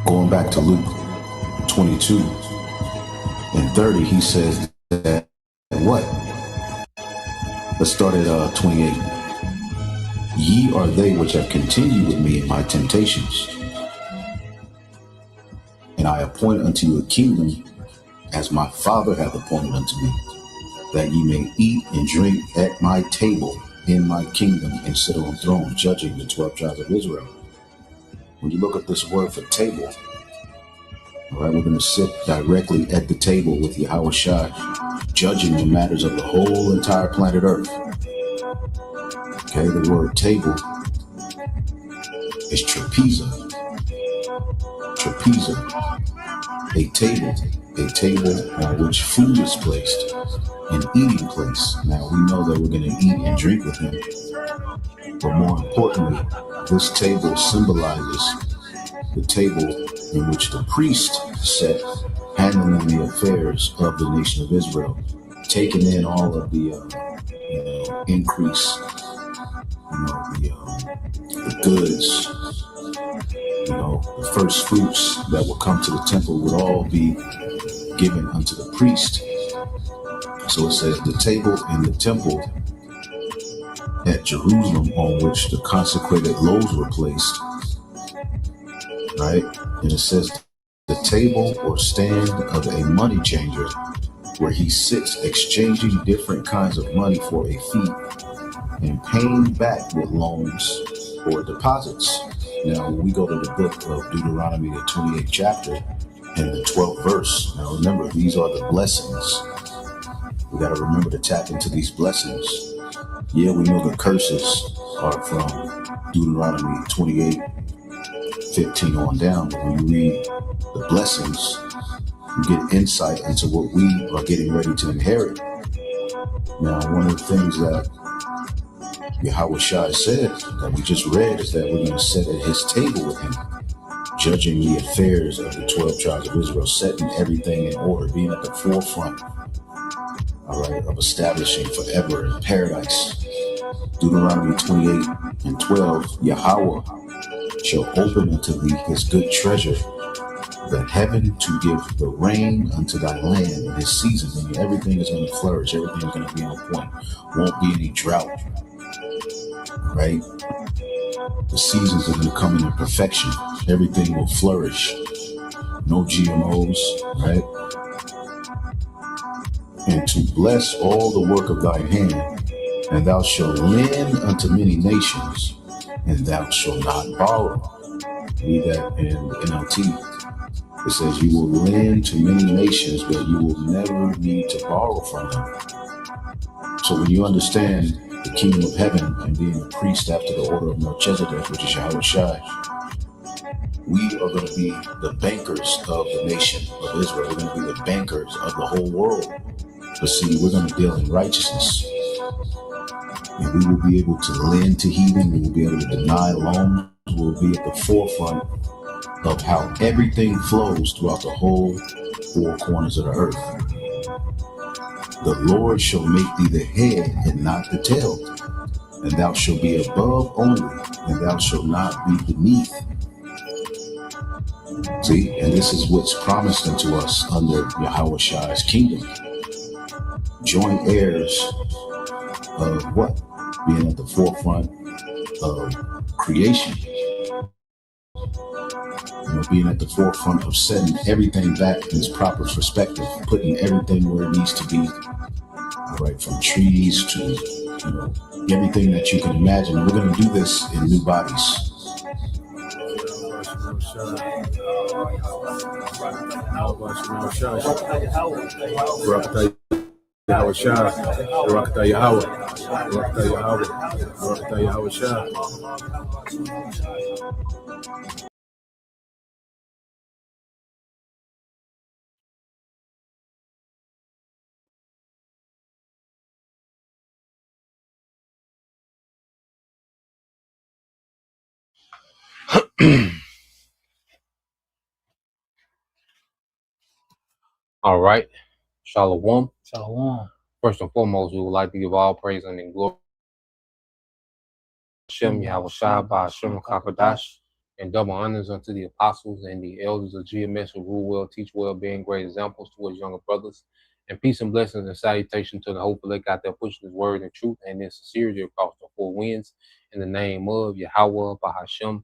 Going back to Luke 22 and 30, he says that what? Let's start at 28. Ye are they which have continued with me in my temptations, and I appoint unto you a kingdom, as my Father hath appointed unto me, that ye may eat and drink at my table in my kingdom, and sit on thrones, judging the 12 tribes of Israel. When you look at this word for table, all right, we're going to sit directly at the table with Yahweh Shai, judging the matters of the whole entire planet Earth. Okay, the word table is trapeza. Trapeza, a table on which food is placed, an eating place. Now we know that we're going to eat and drink with him, but more importantly, this table symbolizes the table in which the priest sat, handling the affairs of the nation of Israel, taking in all of the increase, the goods, the first fruits that will come to the temple would all be given unto the priest. So it says the table in the temple at Jerusalem, on which the consecrated loaves were placed, right? And it says the table or stand of a money changer, where he sits exchanging different kinds of money for a fee and paying back with loans or deposits. Now, when we go to the book of Deuteronomy, the 28th chapter and the 12th verse, now remember, these are the blessings. We got to remember to tap into these blessings. Yeah, we know the curses are from Deuteronomy 28:15 on down, but when you read the blessings, you get insight into what we are getting ready to inherit. Now, one of the things that Yahweh Shai said that we just read is that we're going to sit at his table with him, judging the affairs of the 12 tribes of Israel, setting everything in order, being at the forefront, all right, of establishing forever in paradise. Deuteronomy 28:12, Yahweh shall open unto thee his good treasure, the heaven to give the rain unto thy land in his season. And everything is going to flourish. Everything is going to be on point. Won't be any drought, right? The seasons are going to come in perfection. Everything will flourish. No GMOs, right? And to bless all the work of thy hand, and thou shalt lend unto many nations, and thou shalt not borrow. Read that in the NLT. It says you will lend to many nations, but you will never need to borrow from them. So when you understand the kingdom of heaven and being a priest after the order of Melchizedek, which is Yahweh Shai, we are going to be the bankers of the nation of Israel. We're going to be the bankers of the whole world. But see, we're going to deal in righteousness. And we will be able to lend to heathen. We will be able to deny loans. We will be at the forefront of how everything flows throughout the whole four corners of the earth. The Lord shall make thee the head and not the tail, and thou shalt be above only, and thou shalt not be beneath. See, and this is what's promised unto us under Yahweh Shai's kingdom. Joint heirs of what? Being at the forefront of creation. Being at the forefront of setting everything back in its proper perspective, putting everything where it needs to be. All right, from trees to, everything that you can imagine. And we're going to do this in new bodies. Yahweh Shai, Barakatah Yahweh, Barakatah Yahweh, Barakatah Yahweh Shai. All right. Shalom. Shalom. First and foremost, we would like to give all praise and glory to Hashem, Yahweh Shai, Ba'ashem, Kakadash. And double honors unto the apostles and the elders of GMS who rule well, teach well, being great examples towards younger brothers. And peace and blessings and salutation to the hopeful that got there pushing his word and truth and in sincerity across the four winds. In the name of Yahweh, Bahashem,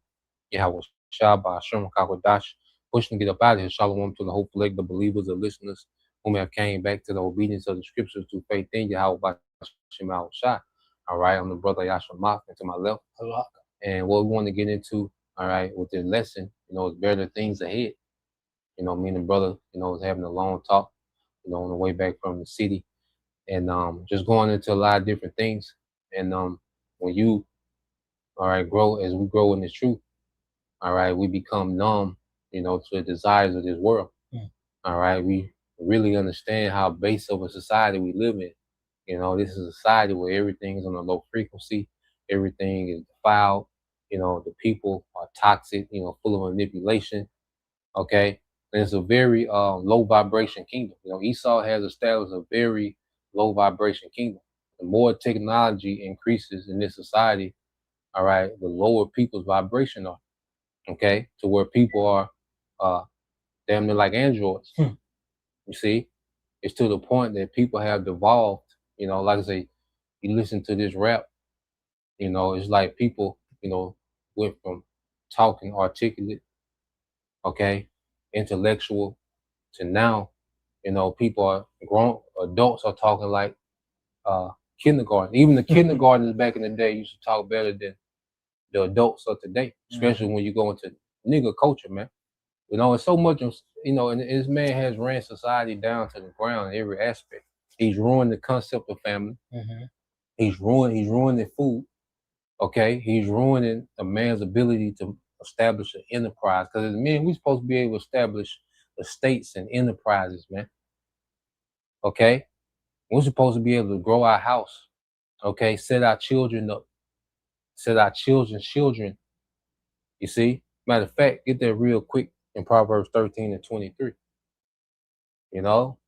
Yahweh Shah, Bahashem, Kakodash, pushing to get up out of here. Shalom to the hopeful the believers, the listeners whom have came back to the obedience of the scriptures through faith in Yahweh, Bahashem, Yahweh Shah. All right, I'm the brother Yashua and to my left. And what we want to get into, all right, with this lesson, is better things ahead. Me and the brother, was having a long talk, on the way back from the city, and just going into a lot of different things. And when you, all right, grow as we grow in this truth, all right, we become numb, to the desires of this world. All right, we really understand how base of a society we live in. This is a society where everything is on a low frequency, everything is defiled. The people are toxic, full of manipulation. Okay. And it's a very low vibration kingdom. Esau has established a very low vibration kingdom. The more technology increases in this society, all right, the lower people's vibration are. Okay. To where people are damn near like androids. You see? It's to the point that people have devolved, like I say, you listen to this rap, it's like people, went from talking articulate, okay, intellectual, to now, people are grown, adults are talking like kindergarten. Even the kindergartners back in the day used to talk better than the adults of today, especially when you go into nigga culture, man. It's so much, and this man has ran society down to the ground in every aspect. He's ruined the concept of family. He's ruining food. Okay, he's ruining a man's ability to establish an enterprise. Because as men, we're supposed to be able to establish estates and enterprises, man. Okay, we're supposed to be able to grow our house. Okay, set our children up, set our children's children. You see, matter of fact, get that real quick in Proverbs 13 and 23.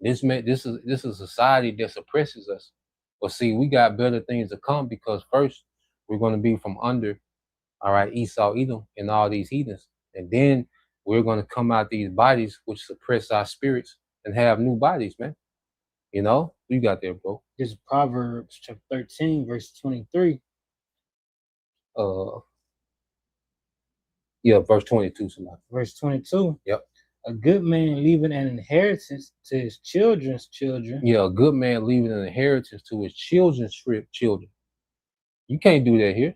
This is a society that suppresses us. But see, we got better things to come because first we're going to be from under, all right, Esau, Edom, and all these heathens. And then we're going to come out these bodies which suppress our spirits and have new bodies, man. You got there, bro. This is Proverbs chapter 13, verse 23. Yeah, verse 22. Somebody. Verse 22. Yep. A good man leaving an inheritance to his children's children. Yeah, a good man leaving an inheritance to his children's children. You can't do that here.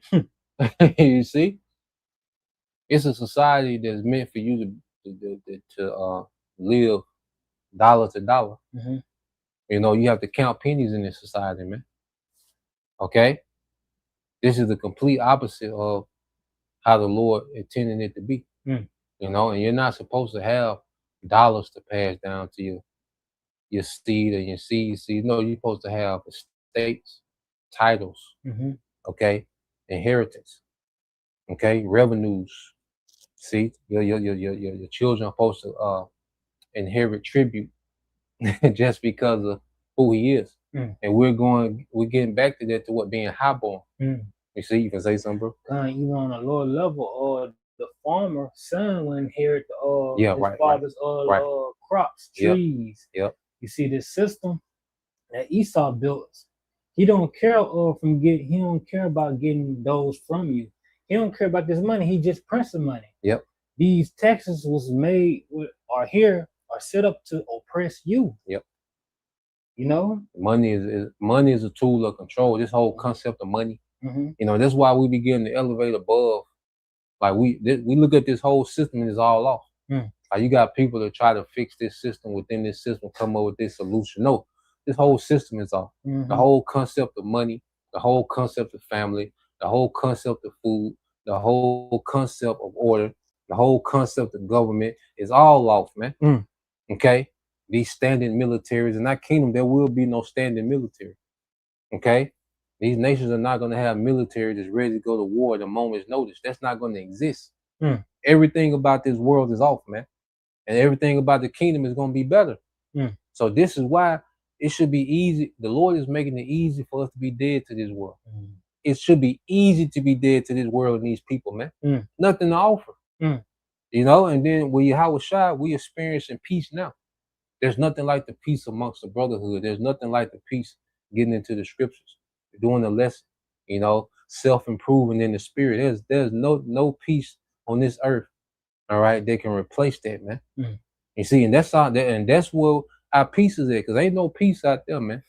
You see? It's a society that's meant for you to live dollar to dollar. You have to count pennies in this society, man. Okay? This is the complete opposite of how the Lord intended it to be. And you're not supposed to have dollars to pass down to your seed or your seed. No, you're supposed to have estates, titles, okay, inheritance, okay, revenues. See, your children are supposed to inherit tribute just because of who he is. And we're getting back to that, to what being highborn. You see, you can say something, bro. Even on a lower level, or the farmer son will inherit his father's crops, trees. Yep. You see this system that Esau built. He don't care about getting those from you. He don't care about this money. He just prints the money. Yep. These taxes was made are set up to oppress you. Yep. Money is a tool of control. This whole concept of money. That's why we begin to elevate above. Like we look at this whole system and it's all off. Like you got people that try to fix this system within this system, come up with this solution. No, this whole system is off. The whole concept of money, the whole concept of family, the whole concept of food, the whole concept of order, the whole concept of government is all off, man. Okay? These standing militaries, in that kingdom, there will be no standing military. Okay? These nations are not going to have military that's ready to go to war at a moment's notice. That's not going to exist. Everything about this world is off, man. And everything about the kingdom is going to be better. So this is why it should be easy. The Lord is making it easy for us to be dead to this world. It should be easy to be dead to this world and these people, man. Nothing to offer. Mm. You know, and then with Yahweh Shai, we experiencing peace now. There's nothing like the peace amongst the brotherhood. There's nothing like the peace getting into the scriptures, doing the lesson, you know, self-improving in the spirit. There's no peace on this earth, all right, they can replace that, man. Mm. You see, and that's all that, and that's where our peace is at, because ain't no peace out there, man.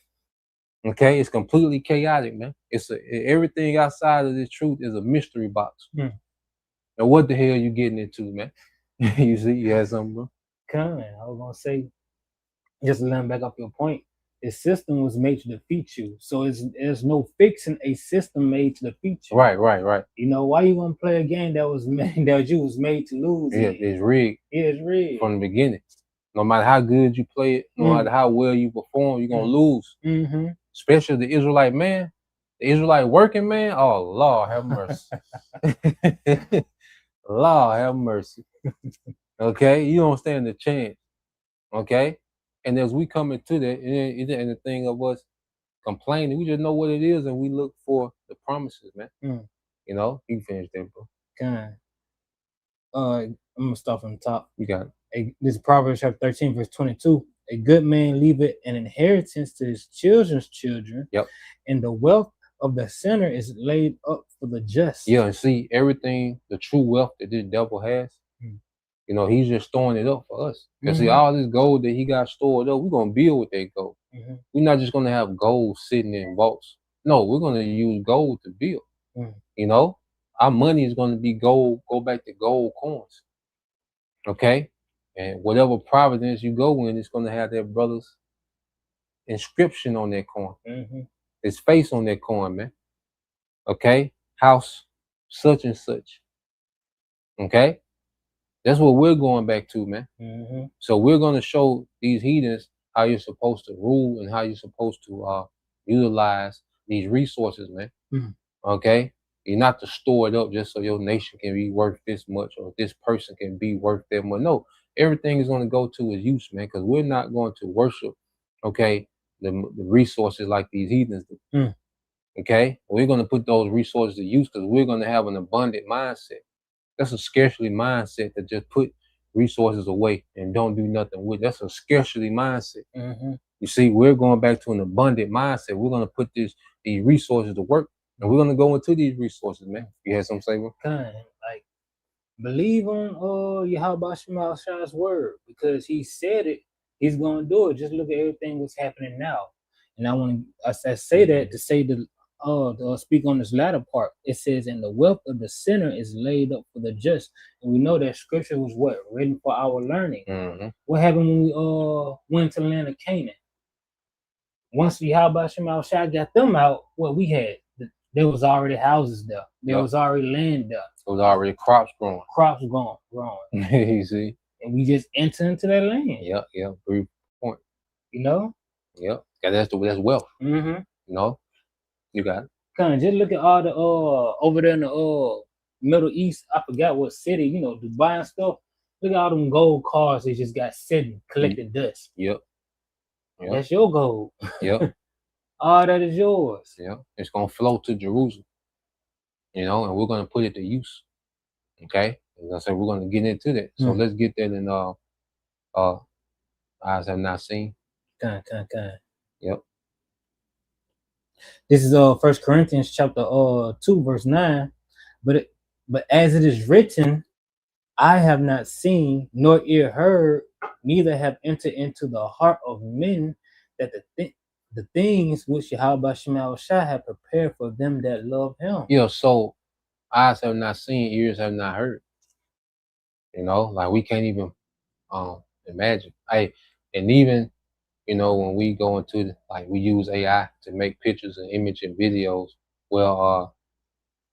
Okay, it's completely chaotic, man. Everything outside of this truth is a mystery box. Mm. And what the hell you getting into, man? You see, you had something, bro? I was gonna say, just to land back up your point, the system was made to defeat you. So there's no fixing a system made to defeat you. Right. You know, why you gonna play a game that was made that you was made to lose? Yeah, it's rigged. Yeah, it's rigged from the beginning. No matter how good you play it, no matter how well you perform, you're gonna lose. Mm-hmm. Especially the Israelite man, the Israelite working man. Oh, Lord have mercy. Lord have mercy. Okay, you don't stand a chance. Okay, and as we come into that, and the thing of us complaining, we just know what it is, and we look for the promises, man. Mm. You know, you can finish that, bro. I'm gonna start from the top. You got it. This is Proverbs chapter 13, verse 22. A good man leaveth an inheritance to his children's children. Yep. And the wealth of the sinner is laid up for the just. Yeah, and see everything, the true wealth that this devil has. You know, he's just storing it up for us. Because see, all this gold that he got stored up, we're going to build with that gold. We're not just going to have gold sitting in vaults. No, we're going to use gold to build. You know, our money is going to be gold, go back to gold coins. Okay? And whatever providence you go in, it's going to have that brother's inscription on that coin. His face on that coin, man. Okay? House such and such. Okay? That's what we're going back to, man. So we're going to show these heathens how you're supposed to rule and how you're supposed to utilize these resources, man. Okay? You're not to store it up just so your nation can be worth this much or this person can be worth that much. No, everything is going to go to its use, man, because we're not going to worship, okay, the resources like these heathens do. Okay? We're going to put those resources to use because we're going to have an abundant mindset. That's a scarcity mindset that just put resources away and don't do nothing with. That's a scarcity mindset. You see, we're going back to an abundant mindset. We're going to put these resources to work, and we're going to go into these resources, man. You had something to say, bro? Like, believe on Yahweh Shema Shai's word, because he said it, he's going to do it. Just look at everything that's happening now. And I say that to say to speak on this latter part. It says, and the wealth of the sinner is laid up for the just. And we know that scripture was what? Written for our learning. What happened when we went to the land of Canaan? Once Yahweh Shema Shai got them out, what we had, there was already houses there. There was already land there. There was already crops growing. Growing. You see? And we just enter into that land. Yeah. Brief point. You know? Yep. That's wealth. You know? You got it. Just look at all the over there in the Middle East. I forgot what city, you know, Dubai and stuff. Look at all them gold cars they just got sitting, collecting dust. Yep. That's your gold. Yep. All that is yours. Yeah. It's gonna flow to Jerusalem. You know, and we're gonna put it to use. Okay? As I said, we're gonna get into that. So let's get that in eyes have not seen. Yep. This is 1 Corinthians chapter 2, verse 9. But as it is written, I have not seen, nor ear heard, neither have entered into the heart of men that the things which Yahweh Shema Shai have prepared for them that love him. Yeah, so eyes have not seen, ears have not heard. You know, like we can't even imagine. And even, you know, when we go into we use AI to make pictures and image and videos, well,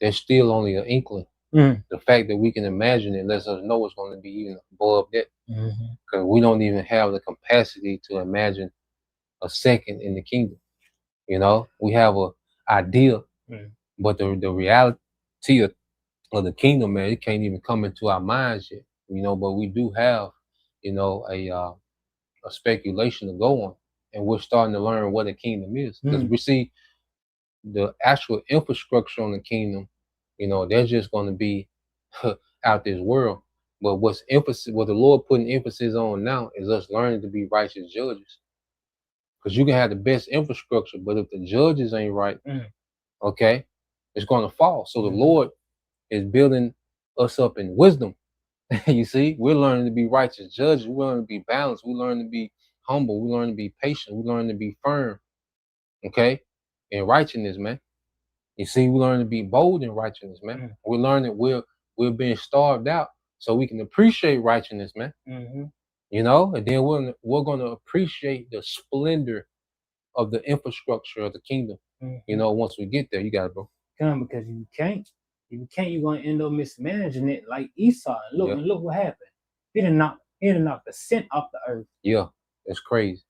there's still only an inkling. The fact that we can imagine it lets us know it's going to be even above that, because we don't even have the capacity to imagine a second in the kingdom. You know, we have an idea, but the reality of the kingdom, man, it can't even come into our minds yet. You know, but we do have, you know, a speculation to go on, and we're starting to learn what a kingdom is, because we see the actual infrastructure on the kingdom. You know, there's just going to be out this world. But what the Lord putting emphasis on now is us learning to be righteous judges. Because you can have the best infrastructure, but if the judges ain't right, okay, it's going to fall. So the Lord is building us up in wisdom. You see, we're learning to be righteous judges. We learn to be balanced. We learn to be humble. We learn to be patient. We learn to be firm. Okay, in righteousness, man. You see, we learn to be bold in righteousness, man. We learn that we're being starved out, so we can appreciate righteousness, man. You know, and then we're gonna appreciate the splendor of the infrastructure of the kingdom. You know, once we get there, you got it, bro. Because you can't. If you can't, you're gonna end up mismanaging it like Esau. And look what happened. He didn't knock the scent off the earth. Yeah, it's crazy.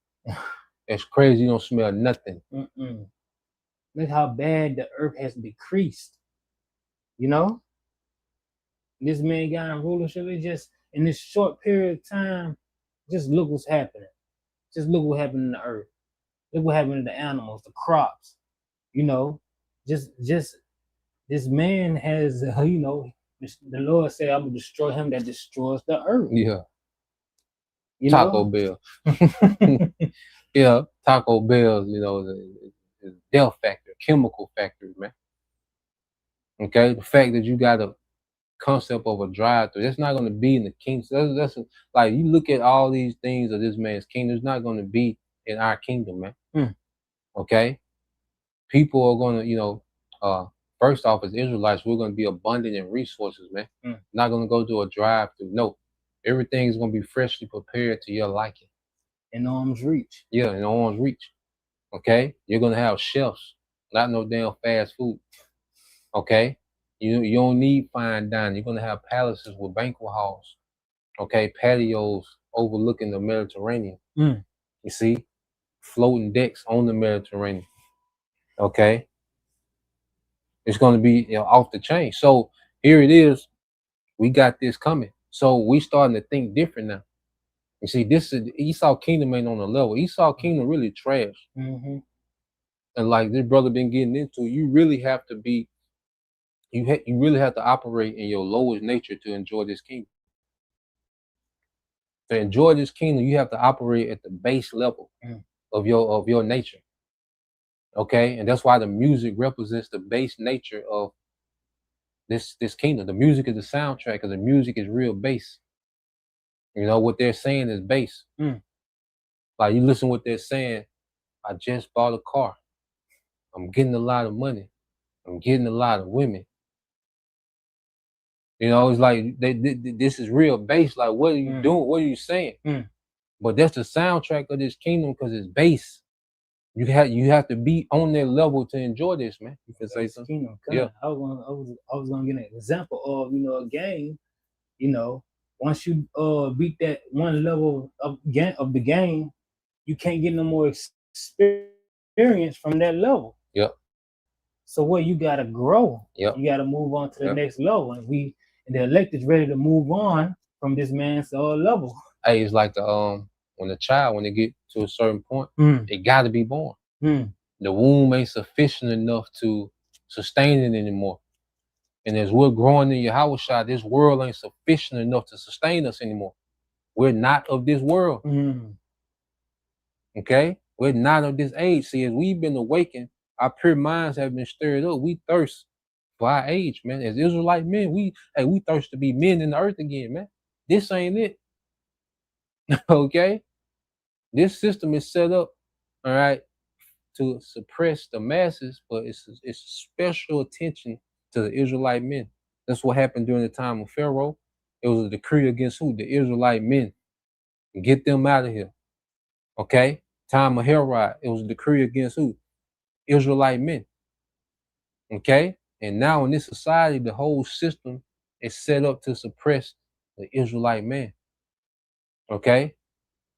It's crazy. You don't smell nothing. Look how bad the earth has decreased. You know, this man got in rulership. It just in this short period of time. Just look what's happening. Just look what happened in the earth. Look what happened to the animals, the crops. You know, just this man has, you know, the Lord said, "I'm gonna destroy him that destroys the earth." Yeah. You Taco know? Bell. Yeah, Taco Bell, you know, the death factor, chemical factory, man. Okay, the fact that you got a concept of a drive-through, that's not going to be in the kingdom. That's like you look at all these things of this man's kingdom. It's not going to be in our kingdom, man. Okay, people are going to, you know, first off, as Israelites, we're going to be abundant in resources, man. Not going to go to a drive-through. No, everything is going to be freshly prepared to your liking. In arm's reach. Yeah, in arm's reach. Okay, you're going to have chefs, not no damn fast food. Okay. You don't need fine dining. You're gonna have palaces with banquet halls, okay, patios overlooking the Mediterranean. You see, floating decks on the Mediterranean. Okay, it's gonna be, you know, off the chain. So here it is. We got this coming. So we starting to think different now. You see, this is Esau kingdom ain't on the level. Esau kingdom really trash. And like this brother been getting into, you really have to be. You really have to operate in your lowest nature to enjoy this kingdom. To enjoy this kingdom, you have to operate at the base level of your nature. Okay, and that's why the music represents the base nature of this kingdom. The music is the soundtrack, because the music is real bass. You know what they're saying is bass. Like you listen what they're saying. I just bought a car. I'm getting a lot of money. I'm getting a lot of women. You know, it's like this is real bass. Like, what are you doing? What are you saying? But that's the soundtrack of this kingdom, because it's bass. You have to be on that level to enjoy this, man. You can say something. Kingdom, yeah. I was gonna get an example of, you know, a game. You know, once you beat that one level of the game, you can't get no more experience from that level. Yep. So what, you gotta grow. Yep. You gotta move on to the next level, and the elect is ready to move on from this man's level. Hey, it's like the when they get to a certain point, they got to be born. The womb ain't sufficient enough to sustain it anymore. And as we're growing in Yahushua, this world ain't sufficient enough to sustain us anymore. We're not of this world. Okay? We're not of this age. See, as we've been awakened, our pure minds have been stirred up. We thirst for our age, man. As Israelite men, we thirst to be men in the earth again, man. This ain't it. Okay? This system is set up, all right, to suppress the masses, but it's special attention to the Israelite men. That's what happened during the time of Pharaoh. It was a decree against who? The Israelite men. Get them out of here. Okay? Time of Herod, it was a decree against who? Israelite men. Okay? And now in this society, the whole system is set up to suppress the Israelite man. Okay?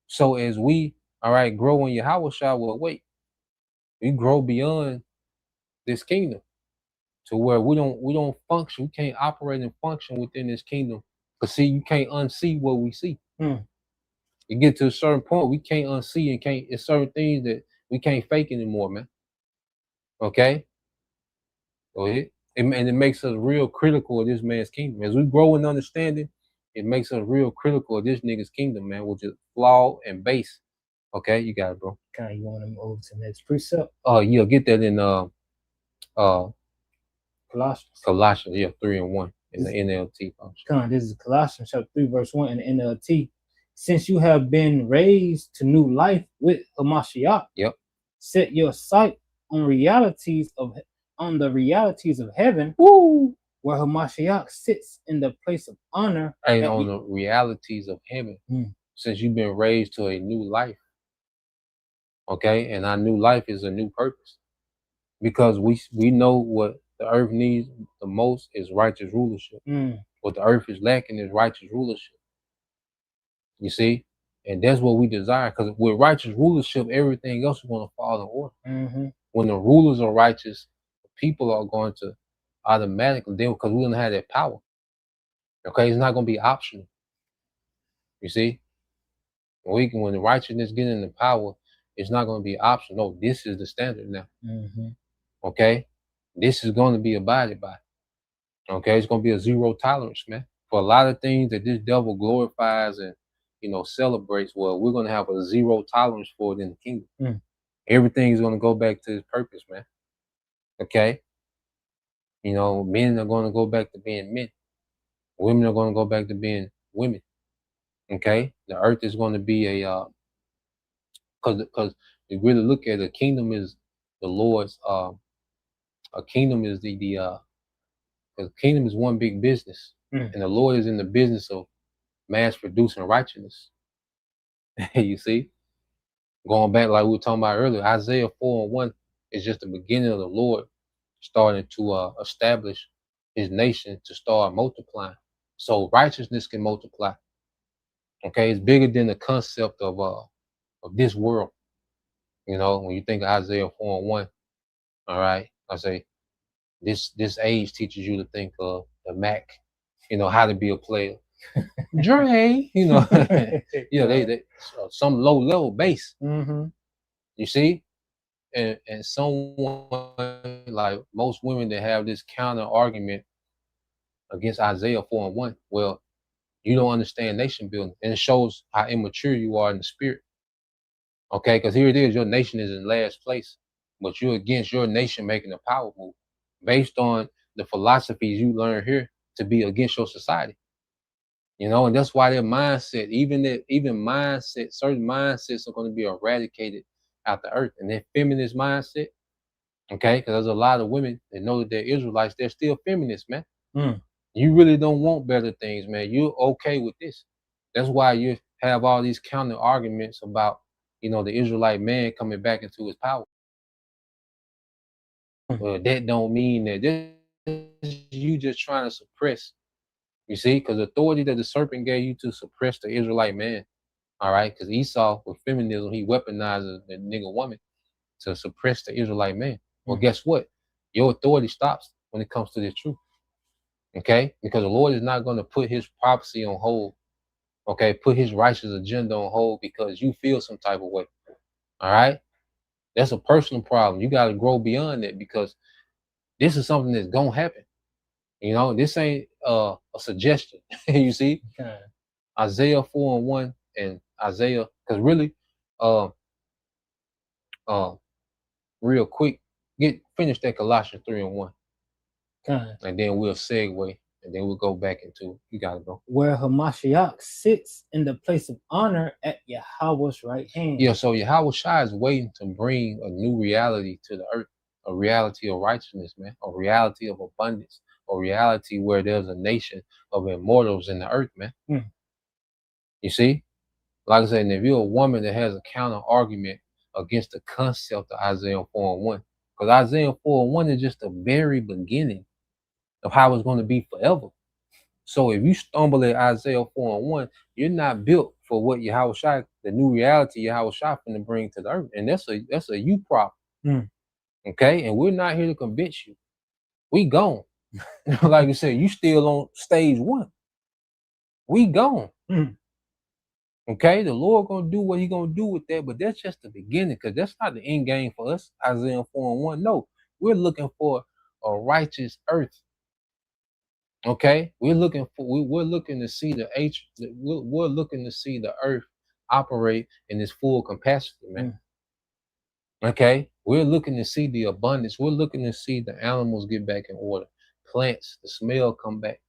So as we, all right, grow in Yahushua, well, wait. We grow beyond this kingdom to where we don't function. We can't operate and function within this kingdom. But see, you can't unsee what we see. You get to a certain point, we can't unsee and can't. It's certain things that we can't fake anymore, man. Okay? Go ahead. and it makes us real critical of this man's kingdom. As we grow in understanding, it makes us real critical of this nigga's kingdom, man, which is flawed and base. Okay, you got it, bro. Kind, you want to move over to the next precept? You'll get that in Colossians. Colossians, 3:1 in the NLT function. Kind, this is Colossians chapter 3, verse 1 in the NLT. Since you have been raised to new life with Hamashiach, Yep. set your sight on the realities of heaven, Woo! where Hamashiach sits in the place of honor. And on the realities of heaven, since you've been raised to a new life. Okay, and our new life is a new purpose, because we know what the earth needs the most is righteous rulership. What the earth is lacking is righteous rulership. You see, and that's what we desire, because with righteous rulership, everything else is going to fall in order. When the rulers are righteous, people are going to automatically deal, because we're going to have that power. Okay, it's not going to be optional. You see, when the righteousness get into power, it's not going to be optional. No, this is the standard now. Okay, this is going to be abided by. Okay, it's going to be a zero tolerance, man, for a lot of things that this devil glorifies and celebrates. Well, we're going to have a zero tolerance for it in the kingdom. Everything is going to go back to its purpose, man. Okay, men are going to go back to being men. Women are going to go back to being women. Okay, the earth is going to be a because you really look at it, the kingdom is the Lord's. A kingdom is the kingdom is one big business, and the Lord is in the business of mass producing righteousness. You see, going back like we were talking about earlier, Isaiah 4:1 is just the beginning of the Lord starting to establish His nation to start multiplying, so righteousness can multiply. Okay, it's bigger than the concept of this world. When you think of Isaiah 4:1, all right, I say this age teaches you to think of the Mac, how to be a player. Dre, they some low level base. You see, and someone like most women that have this counter argument against Isaiah 4:1, well, you don't understand nation building, and it shows how immature you are in the spirit. Okay, because here it is, your nation is in last place, but you're against your nation making a power move based on the philosophies you learn here to be against your society. And that's why their mindset, certain mindsets are going to be eradicated out the earth. And their feminist mindset, okay, because there's a lot of women that know that they're Israelites, they're still feminists, man. You really don't want better things, man. You're okay with this. That's why you have all these counter arguments about the Israelite man coming back into his power. Well, that don't mean that this you just trying to suppress. You see, because the authority that the serpent gave you to suppress the Israelite man, all right, because Esau with feminism, he weaponizes the nigga woman to suppress the Israelite man. Well, guess what? Your authority stops when it comes to this truth. Okay, because the Lord is not going to put His prophecy on hold. Okay, put His righteous agenda on hold because you feel some type of way. All right, that's a personal problem. You got to grow beyond that, because this is something that's gonna happen. This ain't a suggestion. You see, Isaiah 4:1 and Isaiah, because really, real quick, finish that Colossians 3:1, and then we'll segue. And then we'll go back into, you got it, bro. Where Hamashiach sits in the place of honor at Yahweh's right hand. Yeah, so Yahweh Shai is waiting to bring a new reality to the earth, a reality of righteousness, man, a reality of abundance, a reality where there's a nation of immortals in the earth, man. You see? Like I said, if you're a woman that has a counter argument against the concept of Isaiah 4:1, because Isaiah 4:1 is just the very beginning of how it's going to be forever. So if you stumble at Isaiah 4:1, you're not built for what Yahweh Shai, the new reality Yahweh Shai finna bring to the earth. And that's a you problem. Okay? And we're not here to convince you. We gone. Like you said, you still on stage 1. We gone. Okay? The Lord gonna do what He gonna do with that, but that's just the beginning, because that's not the end game for us, Isaiah 4:1. No, we're looking for a righteous earth. Okay, we're looking to see we're looking to see the earth operate in its full capacity, man. Okay, we're looking to see the abundance. We're looking to see the animals get back in order, plants, the smell come back.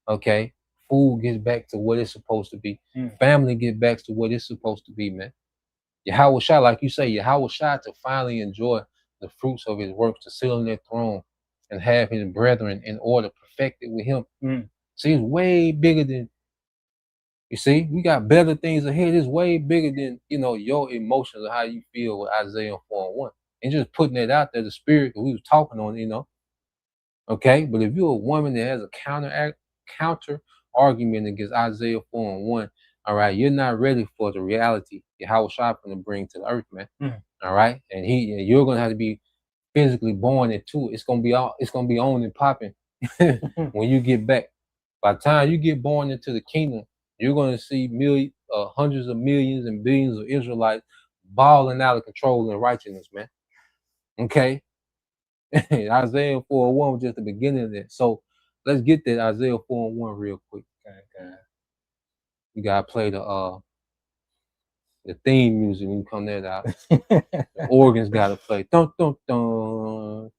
Okay, food gets back to what it's supposed to be. Family get back to what it's supposed to be, man. Yahweh Shai, like you say, Yahweh Shai to finally enjoy the fruits of his works, to sit on that throne and have his brethren in order, perfected with him. See, it's way bigger than, you see, we got better things ahead. It's way bigger than, your emotions or how you feel with Isaiah 4:1. And just putting it out there, the spirit that we was talking on, Okay, but if you're a woman that has a counter argument against Isaiah 4:1, all right, you're not ready for the reality Yahweh Shai going to bring to the earth, man. All right, and you're gonna have to be physically born into it. It's gonna be on and popping when you get back. By the time you get born into the kingdom, you're gonna see hundreds of millions and billions of Israelites balling out of control and righteousness, man. Okay. Isaiah 4:1 was just the beginning of that. So let's get that Isaiah 4:1 real quick. Okay. You gotta play the theme music when you come there out. The organs gotta play. Dun dun dun.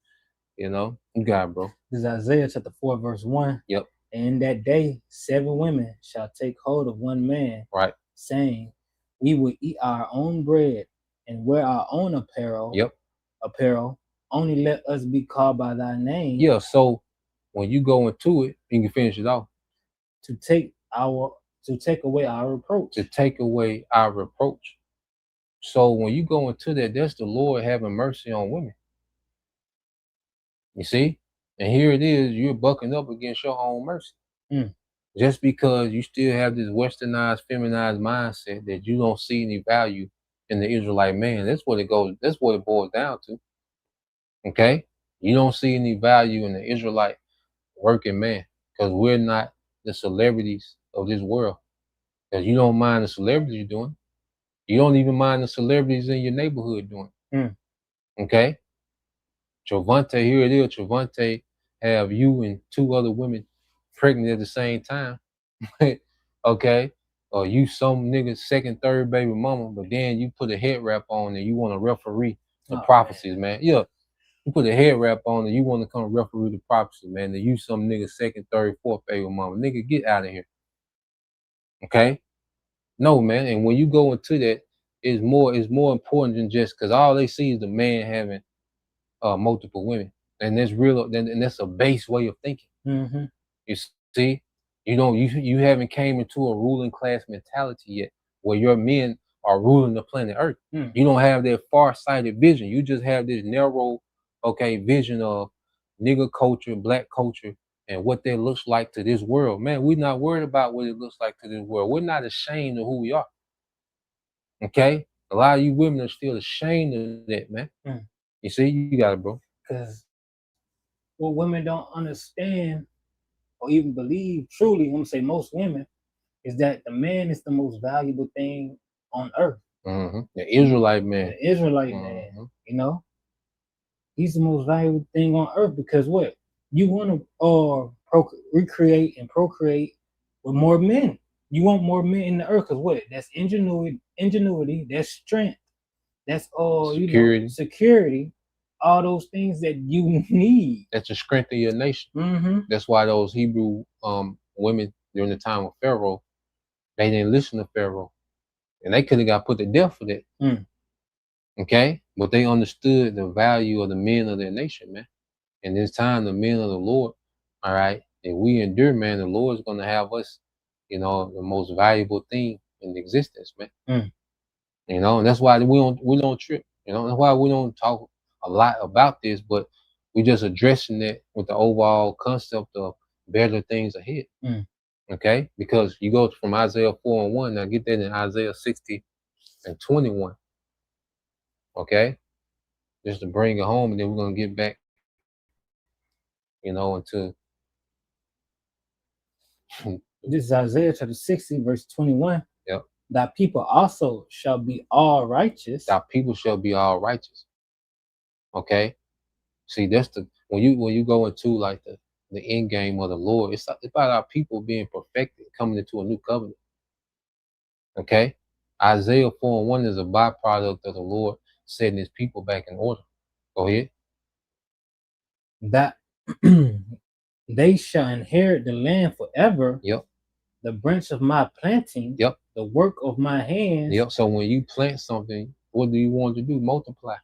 You got it, bro. This is Isaiah chapter 4, verse 1. Yep. And in that day, 7 women shall take hold of one man, right, saying, we will eat our own bread and wear our own apparel. Yep. Apparel. Only let us be called by thy name. Yeah, so when you go into it, you can finish it off. To take away our reproach. To take away our reproach. So when you go into that, that's the Lord having mercy on women. You see? And here it is, you're bucking up against your own mercy. Just because you still have this westernized, feminized mindset that you don't see any value in the Israelite man. That's what it boils down to. Okay? You don't see any value in the Israelite working man because we're not the celebrities of this world. Because you don't mind the celebrities you're doing. You don't even mind the celebrities in your neighborhood doing. Okay? Travante, here it is. Travante have you and 2 other women pregnant at the same time. Okay? Or you some nigga's second, third baby mama, but then you put a head wrap on and you want to referee the prophecies, man. Yeah. You put a head wrap on and you want to come referee the prophecy, man. And you some nigga's second, third, fourth baby mama. Nigga, get out of here. Okay? No, man. And when you go into that, it's more important than just because all they see is the man having multiple women. And that's real, and that's a base way of thinking. You see, you haven't came into a ruling class mentality yet where your men are ruling the planet Earth. You don't have that far-sighted vision. You just have this narrow, vision of nigger culture, black culture, and what that looks like to this world. Man, we're not worried about what it looks like to this world. We're not ashamed of who we are. Okay? A lot of you women are still ashamed of that, man. You see, you got it, bro. Because what women don't understand or even believe truly, I'm gonna say most women, is that the man is the most valuable thing on earth. The Israelite man. The Israelite man, he's the most valuable thing on earth because what? You want to recreate and procreate with more men. You want more men in the earth because what? That's ingenuity, that's strength, that's all security, all those things that you need. That's the strength of your nation. That's why those Hebrew women during the time of Pharaoh, they didn't listen to Pharaoh. And they could have got put to death for that. Okay? But they understood the value of the men of their nation, man. And this time, the men of the Lord, all right, if we endure, man, the Lord is going to have us, the most valuable thing in existence, man. And that's why we don't trip. That's why we don't talk a lot about this, but we just addressing it with the overall concept of better things ahead. Okay? Because you go from Isaiah 4:1, now get that in Isaiah 60:21. Okay? Just to bring it home, and then we're going to get back, into... This is Isaiah chapter 60, verse 21. Yep. Thy people also shall be all righteous. Thy people shall be all righteous. Okay? See, that's the when you go into like the end game of the Lord, it's about our people being perfected, coming into a new covenant. Okay, Isaiah 4:1 is a byproduct of the Lord setting His people back in order. Go ahead. That they shall inherit the land forever. Yep. The branch of my planting. Yep. The work of my hands. Yep. So when you plant something, what do you want to do? Multiply.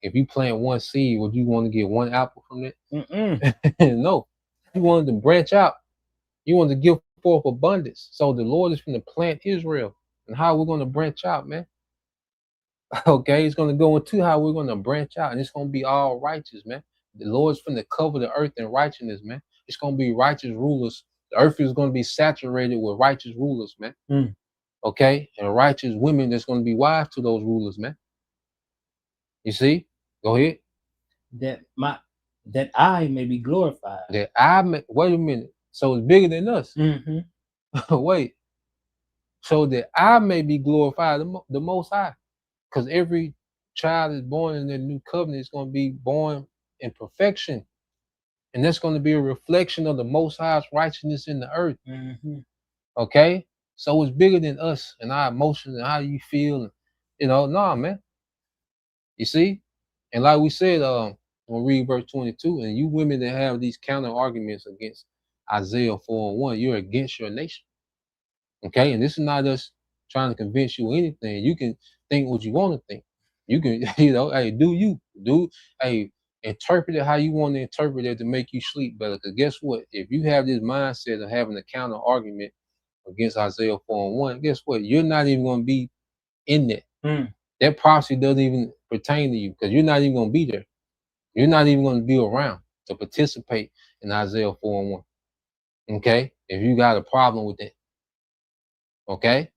If you plant one seed, would you want to get one apple from it? No. You wanted to branch out. You want to give forth abundance. So the Lord is going to plant Israel. And how we're going to branch out, man. Okay, it's going to go into how we're going to branch out. And it's going to be all righteous, man. The Lord's going to cover the earth in righteousness, man. It's going to be righteous rulers. The earth is going to be saturated with righteous rulers, man. Okay, and righteous women that's going to be wives to those rulers, man. You see? Go ahead. That I may be glorified. That I may, wait a minute. So it's bigger than us. Wait. So that I may be glorified, the Most High. Because every child is born in the new covenant is going to be born in perfection. And that's going to be a reflection of the Most High's righteousness in the earth. Okay? So it's bigger than us and our emotions and how you feel. And, nah, man. You see? And like we said, we'll read verse 22, and you women that have these counter arguments against Isaiah 4:1, you're against your nation. Okay? And this is not us trying to convince you anything. You can think what you want to think. You can, hey, interpret it how you want to interpret it to make you sleep better. Because guess what? If you have this mindset of having a counter argument against Isaiah 4:1, guess what? You're not even going to be in that. That prophecy doesn't even pertain to you because you're not even going to be there. You're not even going to be around to participate in Isaiah 4:1. Okay? If you got a problem with that. Okay?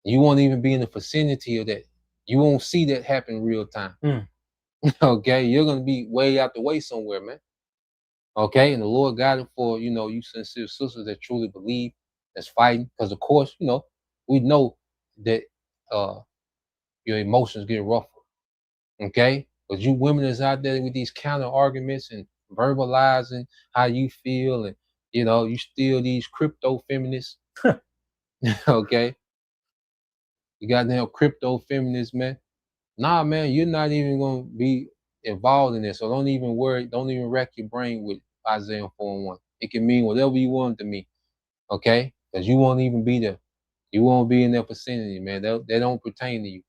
You won't even be in the vicinity of that. You won't see that happen in real time. Okay? You're going to be way out the way somewhere, man. Okay? And the Lord got it for, you sincere sisters that truly believe, that's fighting. Because, of course, we know that your emotions get rougher. Okay? But you women that's out there with these counter arguments and verbalizing how you feel, and you still these crypto feminists. Okay? You goddamn crypto feminists, man. Nah, man, you're not even gonna be involved in this. So don't even worry, don't even rack your brain with Isaiah 4:1. It can mean whatever you want it to mean. Okay? Because you won't even be there. You won't be in their vicinity, man. They don't pertain to you.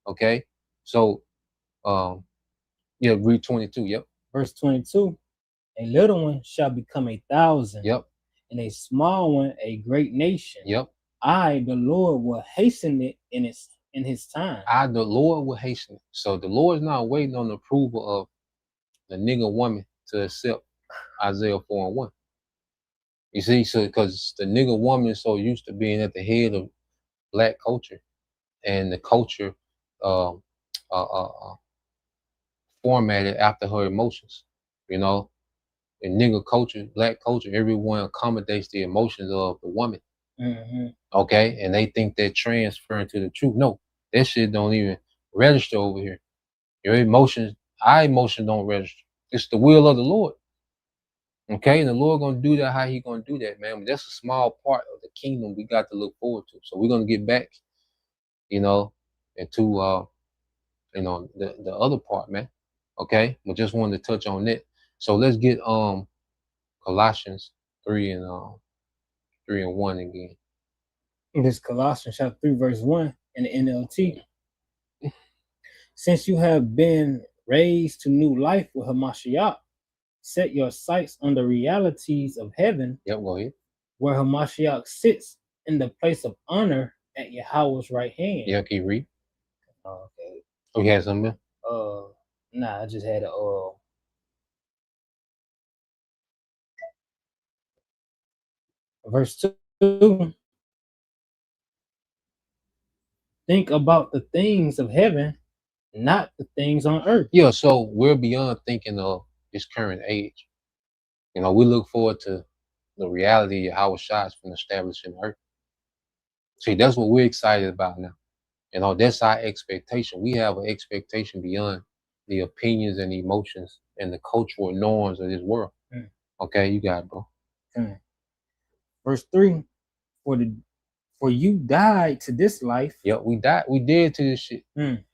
Okay? So read 22. Yep. Verse 22. A little one shall become 1,000. Yep. And a small one a great nation. Yep. I, the Lord, will hasten it in his time. I, the Lord, will hasten it. So the Lord's not waiting on the approval of the nigger woman to accept Isaiah 4:1. You see, so because the nigger woman is so used to being at the head of black culture, and the culture formatted after her emotions, in nigger culture, black culture, everyone accommodates the emotions of the woman. Okay, and they think they're transferring to the truth. No, that shit don't even register over here. Your emotions, our emotions don't register. It's the will of the Lord. Okay, and the Lord gonna do that. How He gonna do that, man? But that's a small part of the kingdom we got to look forward to. So we're gonna get back, into the other part, man. Okay, we just wanted to touch on that. So let's get Colossians 3 and 1 again. This Colossians chapter 3 verse 1 in the NLT. Since you have been raised to new life with Hamashiach, set your sights on the realities of heaven. Yep, go ahead. Where Hamashiach sits in the place of honor at Yahweh's right hand. Yeah, can you read? Okay. Oh, you had something? Nah, I just had a verse 2. Think about the things of heaven, not the things on earth. Yeah, so we're beyond thinking of this current age. We look forward to the reality of how Shah's been established in the earth. See, that's what we're excited about now. That's our expectation. We have an expectation beyond the opinions and emotions and the cultural norms of this world. Mm. Okay, you got it, bro. Verse 3, for you died to this life. Yep, we died. We dead to this shit. Mm.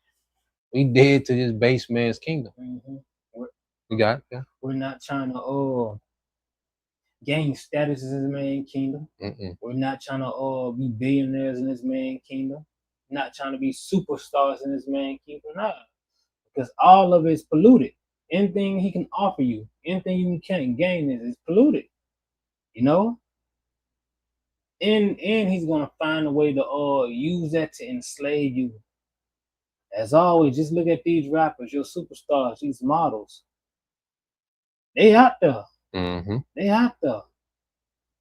We dead to this base man's kingdom. Mm-hmm. We got it. Yeah. We're not trying to gain status in this man kingdom. Mm-mm. We're not trying to be billionaires in this man kingdom. Not trying to be superstars in this man kingdom. Nah. Because all of it is polluted. Anything he can offer you, anything you can gain is polluted. You know? And he's gonna find a way to use that to enslave you. As always, just look at these rappers, your superstars, these models. They out there. Mm-hmm. They out there.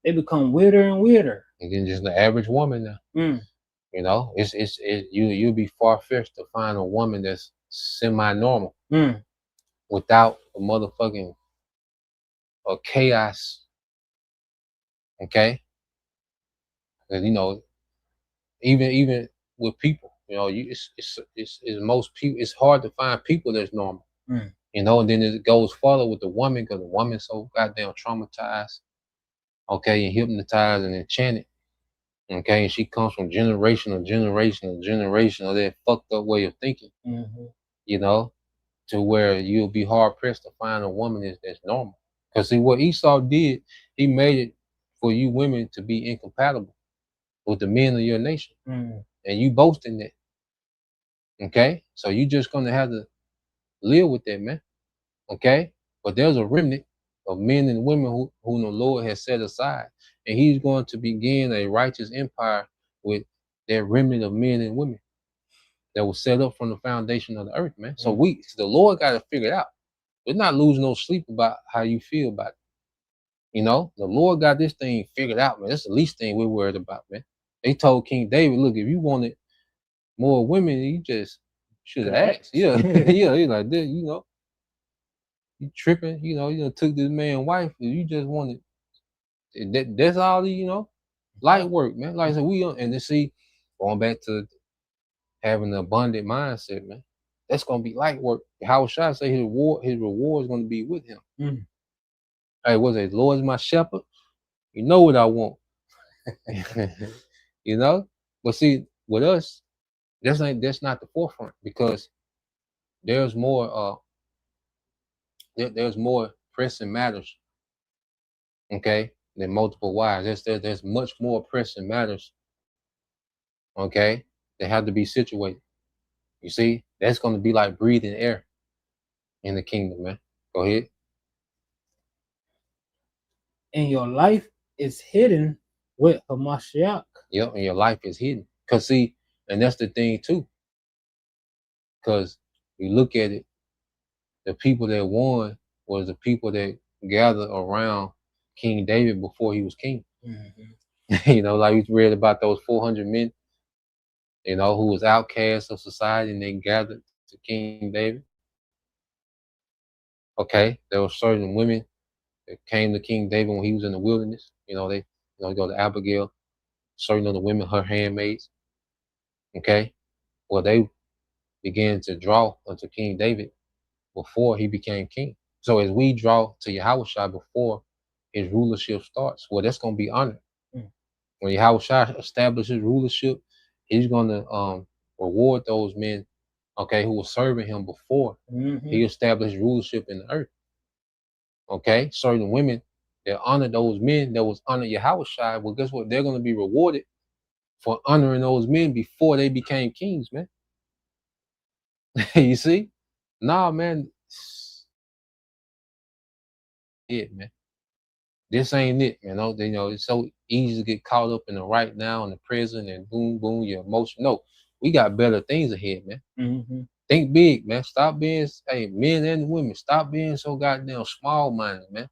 They become weirder and weirder. Again, just the average woman now. Mm. You know, you'll be far-fetched to find a woman that's semi-normal without a motherfucking chaos. Okay, because you know, even with people, you know, it's most people. It's hard to find people that's normal. Mm. You know, and then it goes further with the woman because the woman's so goddamn traumatized, okay, and hypnotized and enchanted, okay, and she comes from generation of that fucked up way of thinking, you know, to where you'll be hard pressed to find a woman that's normal. Because see, what Esau did, he made it for you women to be incompatible with the men of your nation, and you boast in that, okay, so you just gonna have to live with that, man. Okay, but there's a remnant of men and women whom the Lord has set aside, and He's going to begin a righteous empire with that remnant of men and women that was set up from the foundation of the earth, man. So the Lord got to figure it out. We're not losing no sleep about how you feel about it. You know, the Lord got this thing figured out, man. That's the least thing we're worried about, man. They told King David, look, if you wanted more women, you just should have asked. Yeah, yeah, he's like this, you know. You tripping, you know, took this man's wife, and you just wanted that's all, you know, light work, man. Like I said, and to see, going back to having an abundant mindset, man, that's gonna be light work. How should I say his reward is gonna be with him. Hey, what's it? Lord is my shepherd. You know what I want. You know? But see, with us, that's not the forefront, because there's more there's more pressing matters, okay, than multiple wives. There's much more pressing matters, okay, that have to be situated. You see, that's going to be like breathing air in the kingdom, man. Go ahead. And your life is hidden with Hamashiach. Yep, and your life is hidden. Because see, and that's the thing too, because you look at it, the people that won was the people that gathered around King David before he was king. You know, like we read about those 400 men, you know, who was outcasts of society, and they gathered to King David. Okay, there were certain women that came to King David when he was in the wilderness. You know, go to Abigail, certain of the women, her handmaids. Okay, well, they began to draw unto King David before he became king. So as we draw to Yahushua before his rulership starts, well, that's going to be honored. When Yahushua establishes rulership, he's going to reward those men, okay, who were serving him before he established rulership in the earth. Okay, certain women that honor those men that was under Yahushua, well, guess what? They're going to be rewarded for honoring those men before they became kings, man. You see? Nah, man. Man. This ain't it, man. You know, it's so easy to get caught up in the right now, in the present, and boom, boom, your emotion. No, we got better things ahead, man. Think big, man. Stop being, men and women, stop being so goddamn small-minded, man.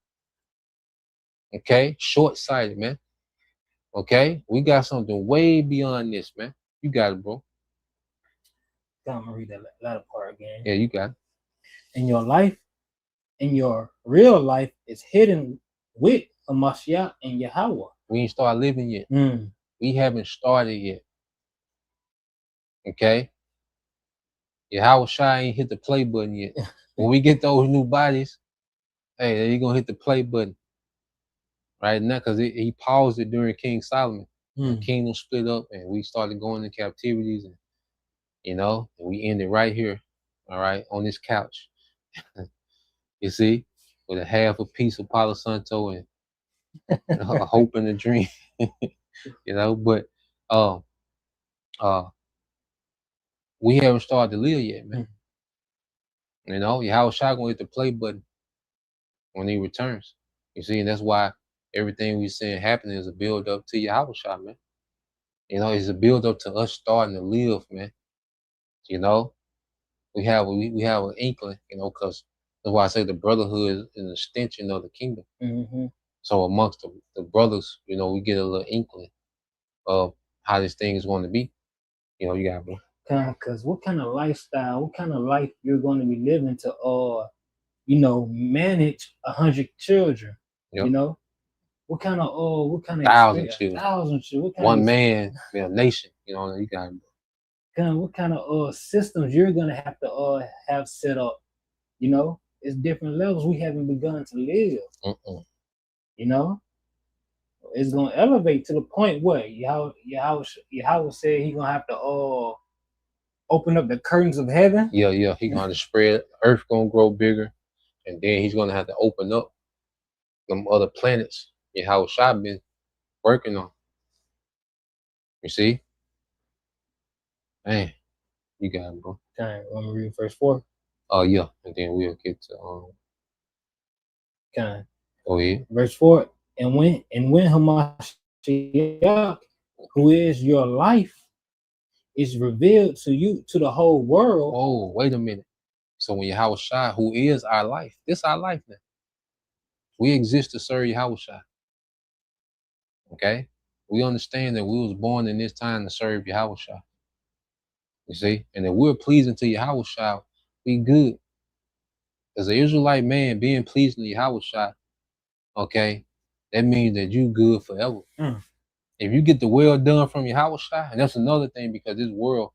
Okay? Short-sighted, man. Okay? We got something way beyond this, man. You got it, bro. I'm gonna read that latter part again. Yeah, you got it. And your life, in your real life, is hidden with Hamashiach and Yahweh. We ain't started living yet. We haven't started yet. Okay? Yahweh Shai ain't hit the play button yet. When we get those new bodies, hey, he gonna hit the play button right now because he paused it during King Solomon. The kingdom split up and we started going into captivities, and and we ended right here, all right, on this couch. You see, with a half a piece of Palo Santo and a hope and a dream. But we haven't started to live yet, man. Yahweh Shai gonna hit the play button when he returns. You see, and that's why everything we seeing happening is a build up to Yahweh Shai, man. It's a build up to us starting to live, man. We have an inkling, because that's why I say the brotherhood is an extension of the kingdom. Mm-hmm. So amongst the brothers, we get a little inkling of how this thing is going to be. You got me. Because what kind of lifestyle, what kind of life you're going to be living to, manage 100 children? Yep. What kind of 1,000 children. 1,000 children. One man, nation. You got me. What kind of systems you're gonna have to have set up? It's different levels we haven't begun to live. It's gonna elevate to the point where Yahweh said he gonna have to open up the curtains of heaven. Yeah. He gonna spread. Earth gonna grow bigger, and then he's gonna have to open up them other planets. Yahweh Shai been working on. You see? Man, you got it, bro. Okay, want me to read verse 4? Yeah, and then we'll get to Okay. Go ahead. Verse 4. And when Hamashiach, who is your life, is revealed to you, to the whole world. Oh, wait a minute. So when Yahweh Shai, who is our life, this our life now. We exist to serve Yahweh Shai. Okay? We understand that we was born in this time to serve Yahweh Shai. You see? And if we're pleasing to Yahweh Shai, we good. As an Israelite man being pleasing to Yahweh Shai, okay, that means that you good forever. If you get the well done from Yahweh Shai, and that's another thing, because this world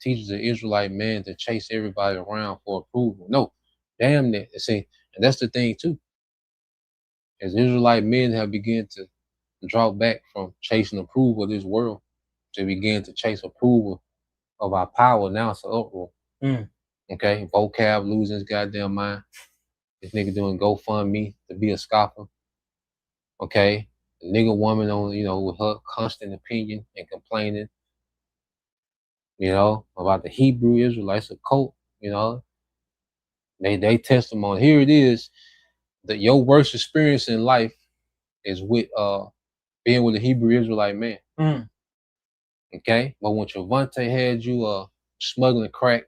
teaches the Israelite man to chase everybody around for approval. No, damn that. See, and that's the thing too. As Israelite men have begun to draw back from chasing approval of this world to begin to chase approval of our power, now it's an uproar. Okay, vocab losing his goddamn mind. This nigga doing GoFundMe to be a scoffer. Okay, the nigga woman on, with her constant opinion and complaining, about the Hebrew Israelites, a cult, they testimony. Here it is, that your worst experience in life is with being with a Hebrew Israelite man. Okay, but when Travante had you smuggling crack,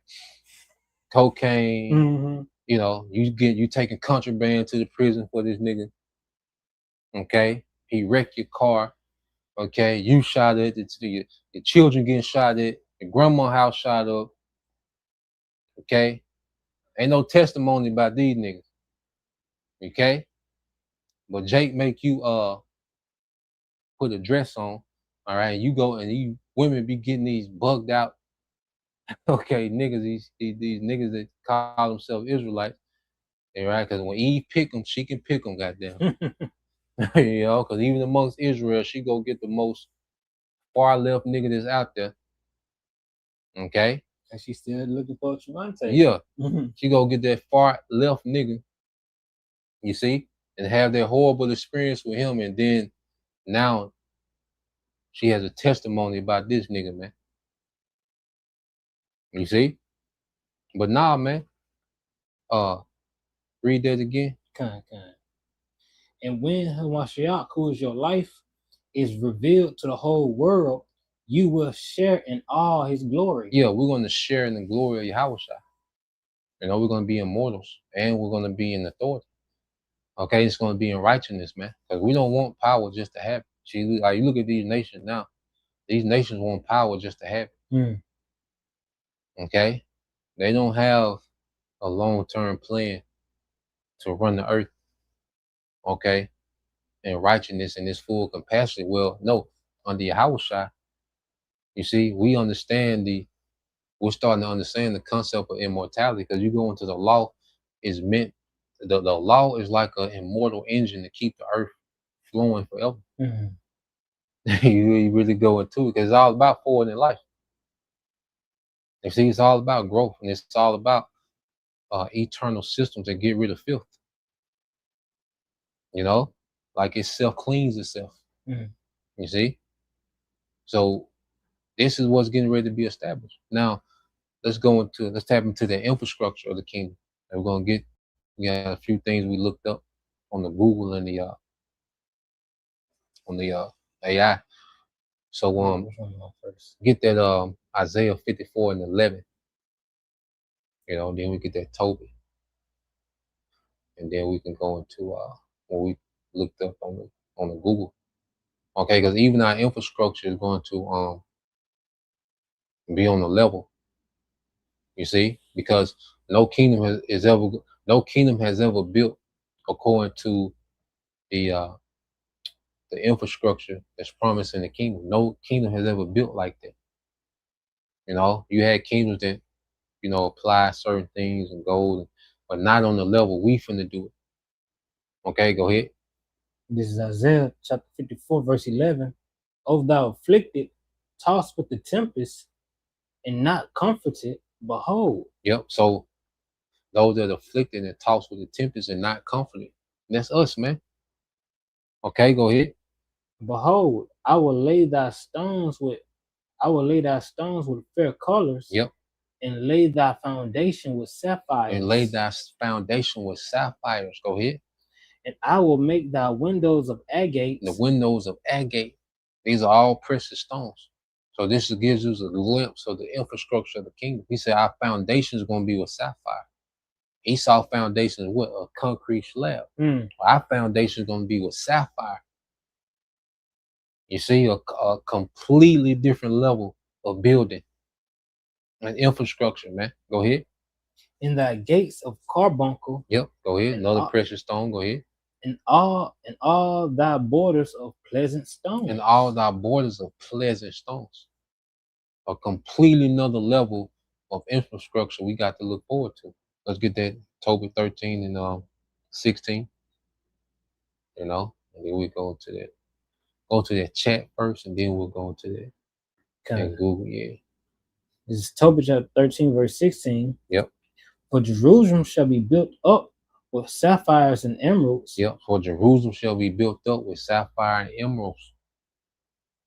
cocaine, you taking contraband to the prison for this nigga. Okay, he wrecked your car. Okay, you shot at it. Your children getting shot at. Your grandma's house shot up. Okay, ain't no testimony about these niggas. Okay, but Jake make you put a dress on. All right, you go and you women be getting these bugged out. Okay, niggas, these niggas that call themselves Israelites. Right, because when Eve pick them, she can pick them. Goddamn. Because even amongst Israel, she go get the most far left nigga that's out there. Okay? And she's still looking for Travante. Yeah. She go get that far left nigga. You see? And have that horrible experience with him. And then now she has a testimony about this nigga, man. You see? But nah, man. Read that again. Kind. And when Hamashiach, who is your life, is revealed to the whole world, you will share in all his glory. Yeah, we're going to share in the glory of Yahweh Shai. We're going to be immortals, and we're going to be in authority. Okay, it's going to be in righteousness, man. Because we don't want power just to have it. See, like, you look at these nations now. These nations want power just to have it. Okay? They don't have a long-term plan to run the earth. Okay? And righteousness in this full capacity. Well, no, under Yahweh Shai, you see, we understand we're starting to understand the concept of immortality, because you go into the law is meant, the law is like an immortal engine to keep the earth flowing forever. Mhm. You really go into it because it's all about forward in life. You see, it's all about growth, and it's all about eternal systems that get rid of filth. You know, like it self cleans itself. Mhm. You see, so this is what's getting ready to be established. Now, let's tap into the infrastructure of the kingdom. And we're gonna get, we got a few things we looked up on the Google and the AI. So Which one am I first? get that Isaiah 54 and 11. You know, then we get that Tobit, and then we can go into what we looked up on the Google. Okay, because even our infrastructure is going to be on the level. You see, because no kingdom has ever built according to the infrastructure that's promised in the kingdom. No kingdom has ever built like that. You know, you had kingdoms that, you know, apply certain things and gold, but not on the level we finna do it. Okay, go ahead. This is Isaiah chapter 54, verse 11. O thou afflicted, tossed with the tempest, and not comforted, behold. Yep. So those that are afflicted and tossed with the tempest and not comforted, that's us, man. Okay, go ahead. Behold, I will lay thy stones with fair colors. Yep. And lay thy foundation with sapphires. And lay thy foundation with sapphires. Go ahead. And I will make thy windows of agates. The windows of agate. These are all precious stones. So this gives us a glimpse of the infrastructure of the kingdom. He said our foundation is going to be with sapphire. Esau's foundation is what? A concrete slab. Our foundation is going to be with sapphire. You see, a completely different level of building and infrastructure, man. Go ahead. In thy gates of carbuncle. Yep, go ahead. Another precious stone. Go ahead. And all thy borders of pleasant stones. And all thy borders of pleasant stones. A completely another level of infrastructure we got to look forward to. Let's get that Tobit 13 and 16. You know, and then we go to that chat first, and then we'll go into that. Okay. And Google, yeah. This is Tobit chapter 13, verse 16. Yep. For Jerusalem shall be built up with sapphires and emeralds. Yep. For Jerusalem shall be built up with sapphire and emeralds.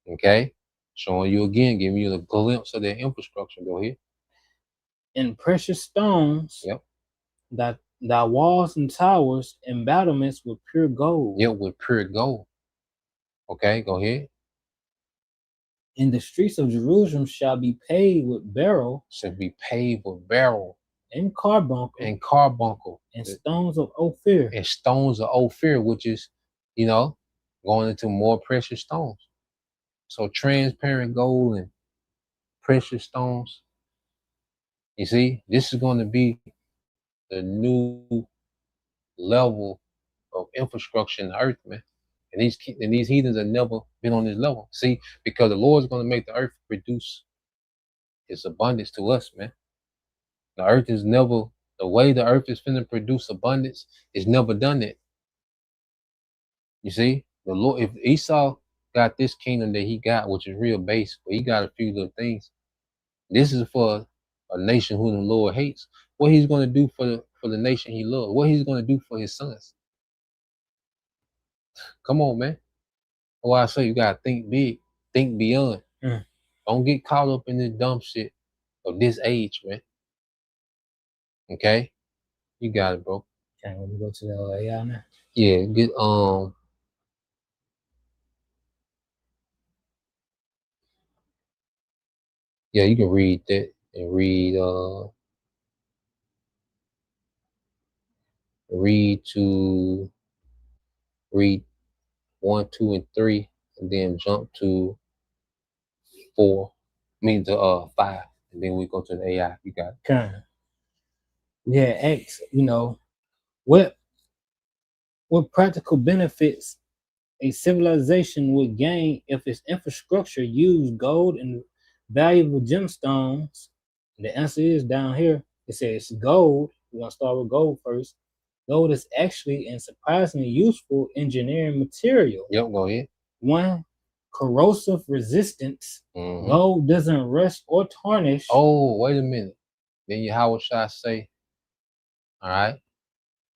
Okay. Showing you again, giving you a glimpse of their infrastructure. Go ahead. And precious stones. Yep. That thy walls and towers and battlements with pure gold. Yep, with pure gold. Okay, go ahead. In the streets of Jerusalem shall be paved with beryl. Shall be paved with beryl. And carbuncle. And carbuncle. And stones of Ophir. And stones of Ophir, which is, you know, going into more precious stones. So transparent gold and precious stones. You see, this is going to be the new level of infrastructure in the earth, man. And these heathens have never been on this level. See, because the Lord's going to make the earth produce its abundance to us, man. The earth is never, the way the earth is finna produce abundance is never done it. You see, the Lord, if Esau got this kingdom that he got, which is real base, but he got a few little things. This is for a nation who the Lord hates. What he's going to do for the nation he loves. What he's going to do for his sons. Come on, man. Why I say you gotta think big, think beyond. Don't get caught up in this dumb shit of this age, man. Okay, you got it, bro. Okay, let me go to the AI now. Yeah, get Yeah, you can read that and read read 1, 2, and 3, and then jump to 4. I mean to 5, and then we go to the AI. You got it. Okay. Yeah, X. You know, what practical benefits a civilization would gain if its infrastructure used gold and valuable gemstones The answer is down here. It says gold. We're gonna start with gold first. Gold is actually and surprisingly useful engineering material. Yep, go ahead. One, corrosive resistance. Mhm. Gold doesn't rust or tarnish. Oh, wait a minute. Then Yahweh Shai say, all right,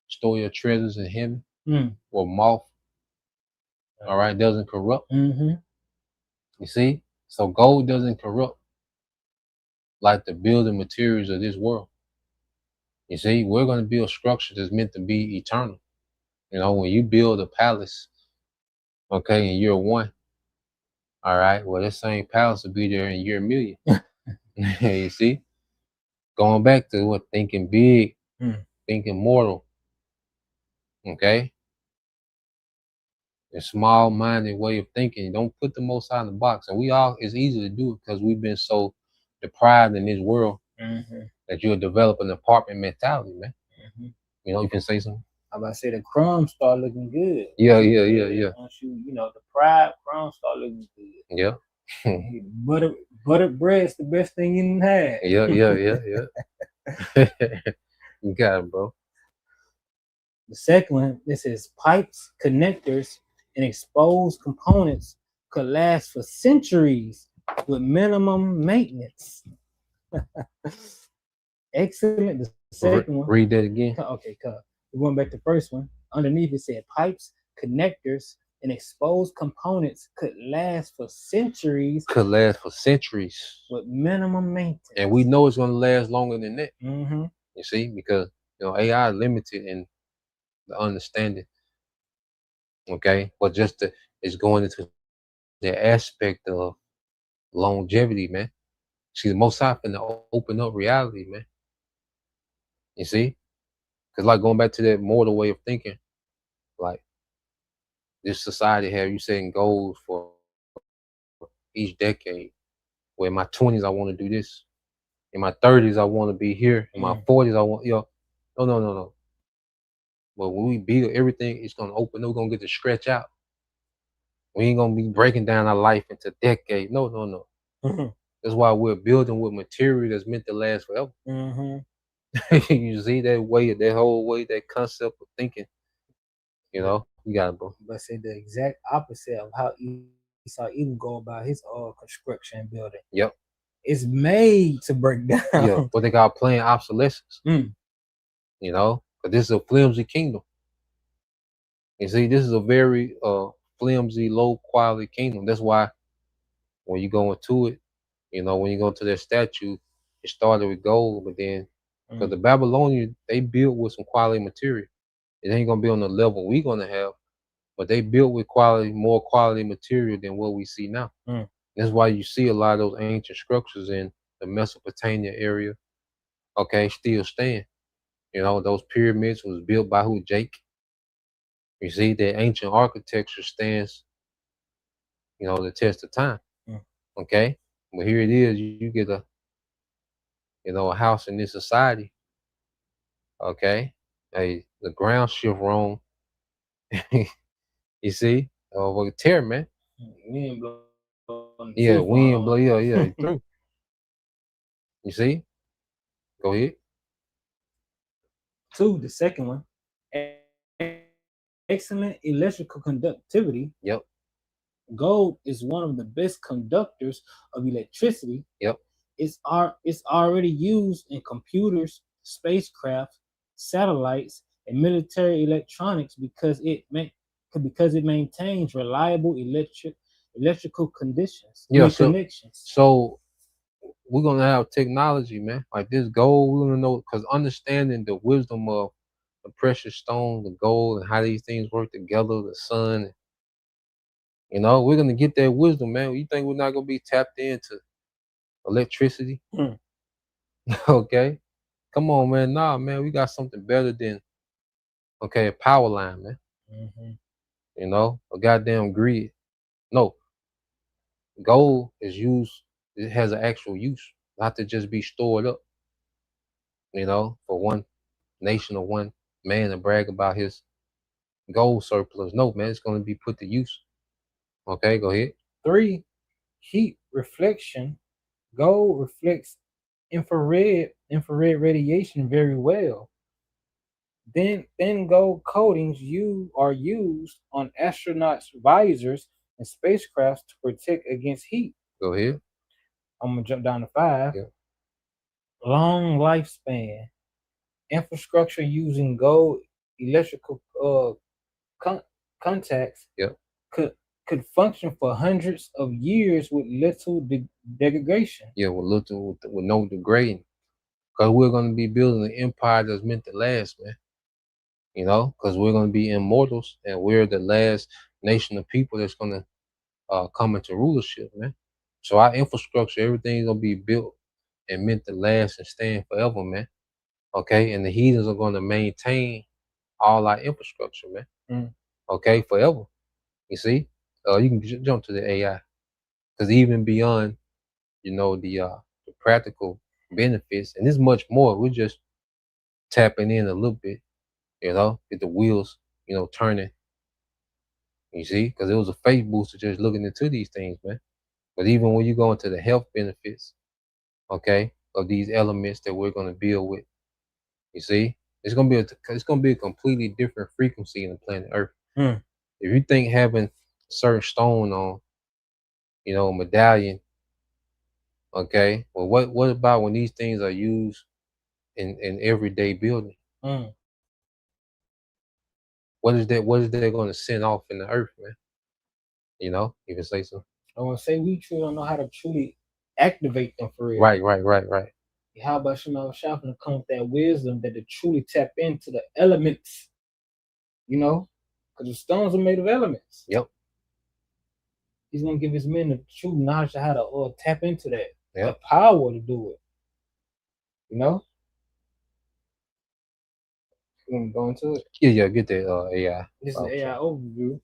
store your treasures in heaven Mm. where moth, all right, doesn't corrupt. Mm-hmm. You see? So gold doesn't corrupt like the building materials of this world. You see, we're going to build structure that's meant to be eternal. You know, when you build a palace, okay, in year one, all right, well, that same palace will be there in year million. You see? Going back to what thinking big, thinking mortal, okay? A small-minded way of thinking. Don't put the Most High in the box. And it's easy to do it because we've been so deprived in this world that you'll develop an apartment mentality, man. You know, you can say something. I'm about to say the crumbs start looking good. Yeah. Once you know, the fried crumbs start looking good. Yeah. Buttered bread's the best thing you can have. Yeah. You got it, bro. The second one, this is pipes, connectors, and exposed components could last for centuries with minimum maintenance. Excellent. The second one. Read that again. Okay, we're going back to the first one. Underneath it said pipes, connectors, and exposed components could last for centuries. With minimum maintenance. And we know it's going to last longer than that. Mm-hmm. You see, because AI is limited in the understanding. Okay, but it's going into the aspect of longevity, man. See, the Most High finna open up reality, man. You see, because like going back to that mortal way of thinking, like this society have you setting goals for each decade. Where in my 20s I want to do this, in my 30s I want to be here, in my 40s I want no. But when we build everything, it's gonna open. We're gonna get to stretch out. We ain't gonna be breaking down our life into decades. No. Mm-hmm. That's why we're building with material that's meant to last forever. Mm-hmm. You see that way, that whole way, that concept of thinking. You know, you got it, bro. But say the exact opposite of how Esau even go about his construction and building. Yep. It's made to break down. Yeah, but they got playing obsolescence. You know, but this is a flimsy kingdom. You see, this is a very flimsy, low quality kingdom. That's why when you go into it, when you go to that statue, it started with gold, but then because the Babylonians, they built with some quality material. It ain't gonna be on the level we're gonna have, but they built with more quality material than what we see now. That's why you see a lot of those ancient structures in the Mesopotamia area, okay, still stand. Those pyramids was built by who? Jake. You see, that ancient architecture stands, the test of time. Okay, but here it is. You get a house in this society. Okay, the ground shift wrong. You see, tear, man. Wind blow. Yeah, wind blow. Yeah, through. You see? Go ahead. 2, the second one. Excellent electrical conductivity. Yep. Gold is one of the best conductors of electricity. Yep. It's already used in computers, spacecraft, satellites, and military electronics because it maintains reliable electrical conditions. Connections. So we're gonna have technology, man. Like this gold, we're gonna know, because understanding the wisdom of the precious stone, the gold, and how these things work together, the sun. We're gonna get that wisdom, man. You think we're not gonna be tapped into electricity? Okay, come on, man. Nah, man, we got something better than a power line, man. A goddamn grid. No, gold is used. It has an actual use, not to just be stored up. For one nation or one man to brag about his gold surplus. No, man, it's gonna be put to use. Okay, go ahead. 3, heat reflection. Gold reflects infrared radiation very well. Then thin gold coatings are used on astronauts' visors and spacecrafts to protect against heat. Go ahead. I'm gonna jump down to 5. Yeah. Long lifespan. Infrastructure using gold electrical contacts Yep. could function for hundreds of years with little degradation. Yeah, with no degrading. Because we're going to be building an empire that's meant to last, man. You know, because we're going to be immortals, and we're the last nation of people that's going to come into rulership, man. So our infrastructure, everything's going to be built and meant to last and stand forever, man. Okay, and the heathens are going to maintain all our infrastructure, man. Okay, forever. You see, you can jump to the AI, because even beyond, you know, the practical benefits, and there's much more. We're just tapping in a little bit, you know, get the wheels, you know, turning. You see, because it was a faith booster just looking into these things, man. But even when you go into the health benefits, okay, of these elements that we're going to build with, you see, it's gonna be a completely different frequency in the planet Earth. If you think having a certain stone on, you know, medallion, okay, well, what about when these things are used in everyday building? What is that going to send off in the earth, man? You know, you can say so. I want to say we truly don't know how to truly activate them for real. Right. How about Shemal Shopping to come with that wisdom that to truly tap into the elements, you know, because the stones are made of elements. Yep. He's gonna give his men the true knowledge of how to tap into that, yep. the power to do it. You know. You want to go into it? Yeah. Get that AI. This is AI overview.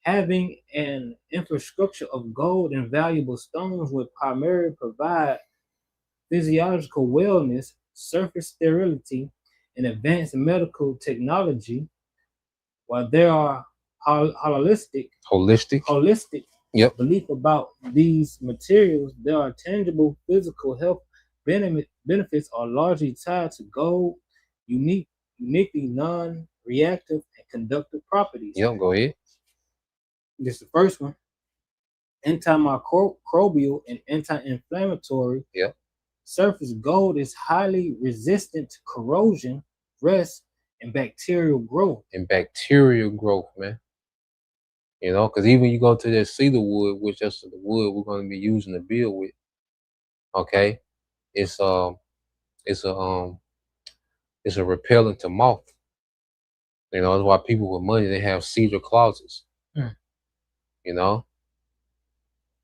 Having an infrastructure of gold and valuable stones would primarily provide physiological wellness, surface sterility, and advanced medical technology, while there are holistic yep. belief about these materials, there are tangible physical health benefits are largely tied to gold, uniquely non-reactive and conductive properties. Yep, go ahead. This is the first one. Antimicrobial and anti-inflammatory. Yep. Surface gold is highly resistant to corrosion, rust, and bacterial growth. Man. You know, because even you go to that cedar wood, which is the wood we're going to be using to build with. Okay, it's a repellent to moth. You know, that's why people with money, they have cedar closets. You know,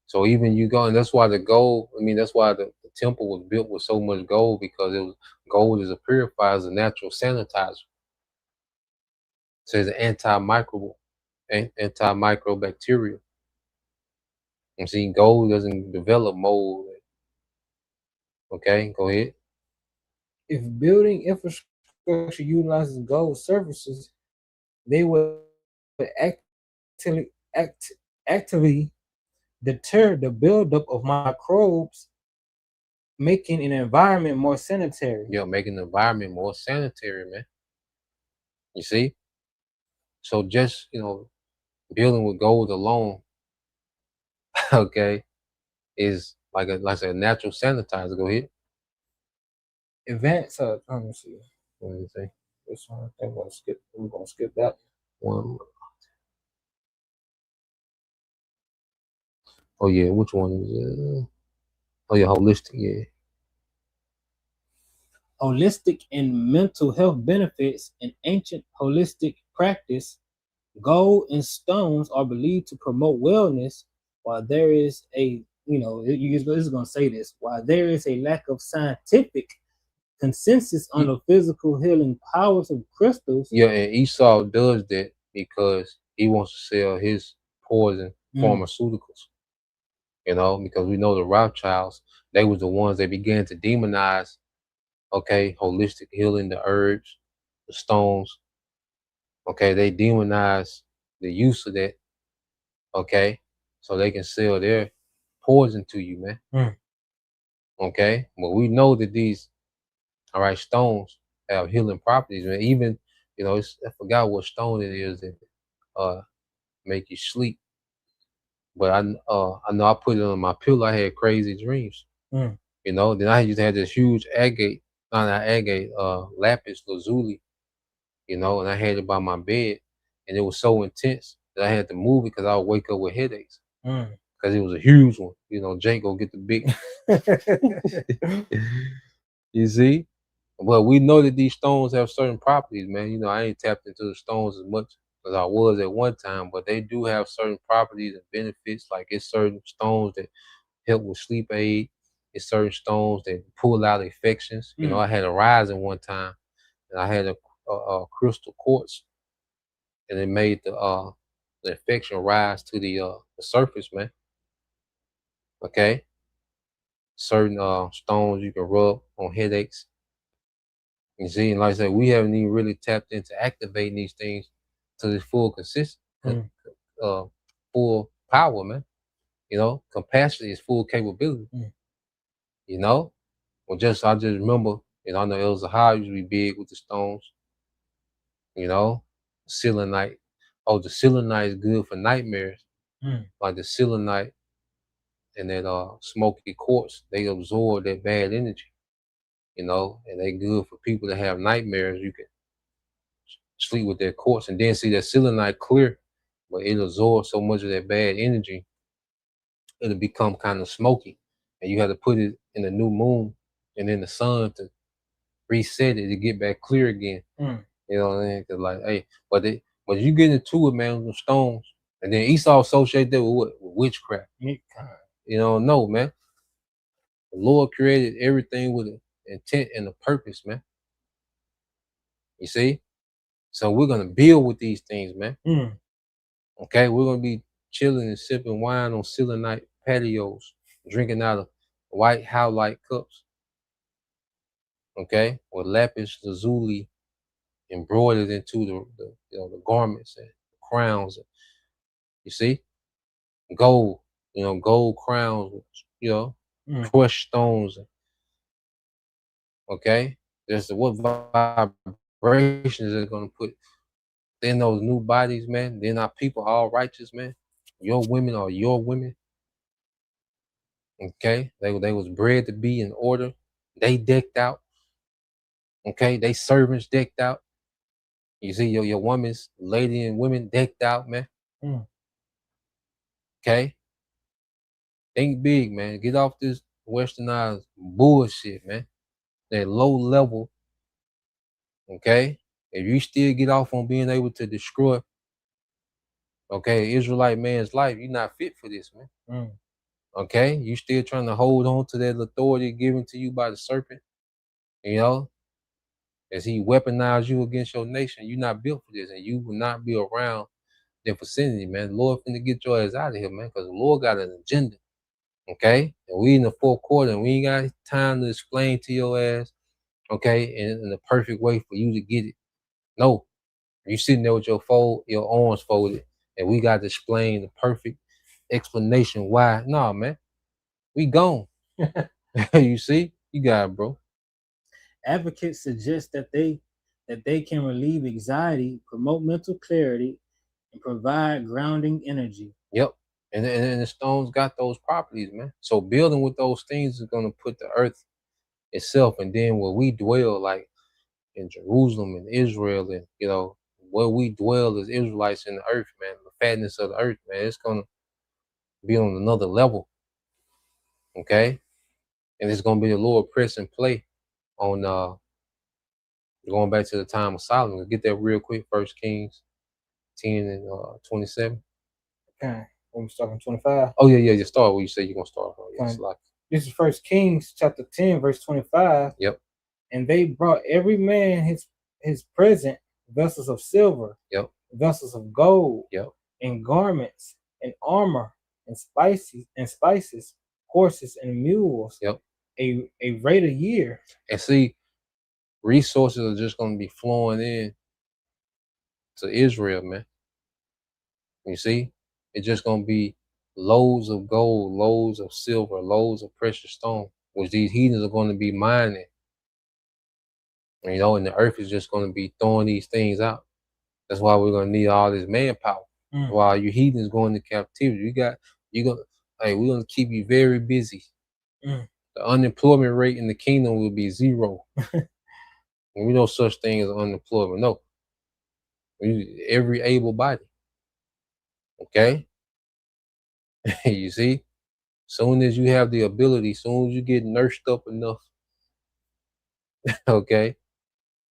so even you go, and that's why the gold. I mean, that's why the temple was built with so much gold, because gold is a purifier, as a natural sanitizer. So it's an antimicrobacterial. And see, gold doesn't develop mold. Okay, go ahead. If building infrastructure utilizes gold surfaces, they will actively deter the buildup of microbes, making an environment more sanitary. Yeah, making the environment more sanitary, man. You see? So just, you know, building with gold alone, okay, is like a natural sanitizer. Go ahead. Advanced, let me see. What do you say? This one, I think we're gonna skip that one. Oh yeah, which one is it? Oh yeah, holistic, yeah. Holistic and mental health benefits. In ancient holistic practice, gold and stones are believed to promote wellness, while there is a, you know, this is going to say this, while there is a lack of scientific consensus on the physical healing powers of crystals. Yeah, and Esau does that because he wants to sell his poison pharmaceuticals. You know, because we know the Rothschilds, they was the ones that began to demonize, okay, holistic healing, the herbs, the stones. Okay, they demonize the use of that, okay, so they can sell their poison to you, man. Okay, but we know that these stones have healing properties, man. Even I forgot what stone it is that uh make you sleep, but I know I put it on my pillow. I had crazy dreams. Mm. Then I used to have this huge agate, not agate, lapis lazuli, and I had it by my bed, and it was so intense that I had to move it because I would wake up with headaches Mm. because it was a huge one. Jake go get the big. You see, but we know that these stones have certain properties, man. I ain't tapped into the stones as much as I was at one time, but they do have certain properties and benefits. Like it's certain stones that help with sleep aid. It's certain stones that pull out infections. Mm. I had a rising one time, and I had a crystal quartz, and it made the infection rise to the surface, man. Okay, certain stones you can rub on headaches. You see, and like I said, we haven't even really tapped into activating these things to this Mm. uh, full power, man. Capacity is full capability. Mm. Well, I just remember, I know Elza High used to be big with the stones. Selenite. Oh, the selenite is good for nightmares. Mm. Like the selenite and that smoky quartz, they absorb that bad energy. And they good for people that have nightmares. You can sleep with that quartz and then see that selenite clear, but it absorbs so much of that bad energy, it'll become kind of smoky. And you have to put it in the new moon and in the sun to reset it to get back clear again. Mm. You know what I mean? Cause like, hey, but you get into it, man, with stones, and then Esau associate that with what? With witchcraft. No, man. The Lord created everything with an intent and a purpose, man. You see? So we're gonna build with these things, man. Mm. Okay, we're gonna be chilling and sipping wine on selenite patios, drinking out of white howlite cups. Okay, with lapis lazuli embroidered into the garments and crowns. You see, gold, gold crowns, Mm. crushed stones. Okay, there's what vibrations is gonna put in those new bodies, man. Then our people all righteous, man. Your women are your women. Okay, they was bred to be in order. They decked out. Okay, they servants decked out. You see your woman's lady and women decked out, man. Mm. Okay, think big, man. Get off this westernized bullshit, man. That low level. Okay, if you still get off on being able to destroy, Israelite man's life, you're not fit for this, man. Mm. Okay, you still trying to hold on to that authority given to you by the serpent, as he weaponized you against your nation. You're not built for this, and you will not be around their vicinity, man. The Lord finna get your ass out of here, man, because the Lord got an agenda. Okay, and we in the fourth quarter, and we ain't got time to explain to your ass, in the perfect way for you to get it. No, you sitting there with your arms folded, and we got to explain the perfect explanation why. Nah, man, we gone. You see, you got it, bro. Advocates suggest that they can relieve anxiety, promote mental clarity, and provide grounding energy. Yep. And the stones got those properties, man. So building with those things is gonna put the earth itself, and then where we dwell, like in Jerusalem and Israel, and where we dwell as Israelites in the earth, man, the fatness of the earth, man, it's gonna be on another level. Okay? And it's gonna be the Lord press and play on going back to the time of Solomon. Let's get that real quick. 1 Kings 10 and 27. Okay. When we start from 25. Oh yeah, you start where you say you're gonna start from. Yeah, Okay. like, this is 1 Kings chapter 10, verse 25. Yep. And they brought every man his present, vessels of silver, Yep. vessels of gold, Yep. and garments, and armor, and spices, horses and mules. Yep. A rate a year. And see, resources are just gonna be flowing in to Israel, man. You see, it's just gonna be loads of gold, loads of silver, loads of precious stone which these heathens are going to be mining. You know, and the earth is just going to be throwing these things out. That's why we're going to need all this manpower. While you heathens going to captivity, we're going to keep you very busy. The unemployment rate in the kingdom will be 0. And we know such thing as unemployment. No. Every able body. Okay? You see? Soon as you have the ability, soon as you get nursed up enough, okay?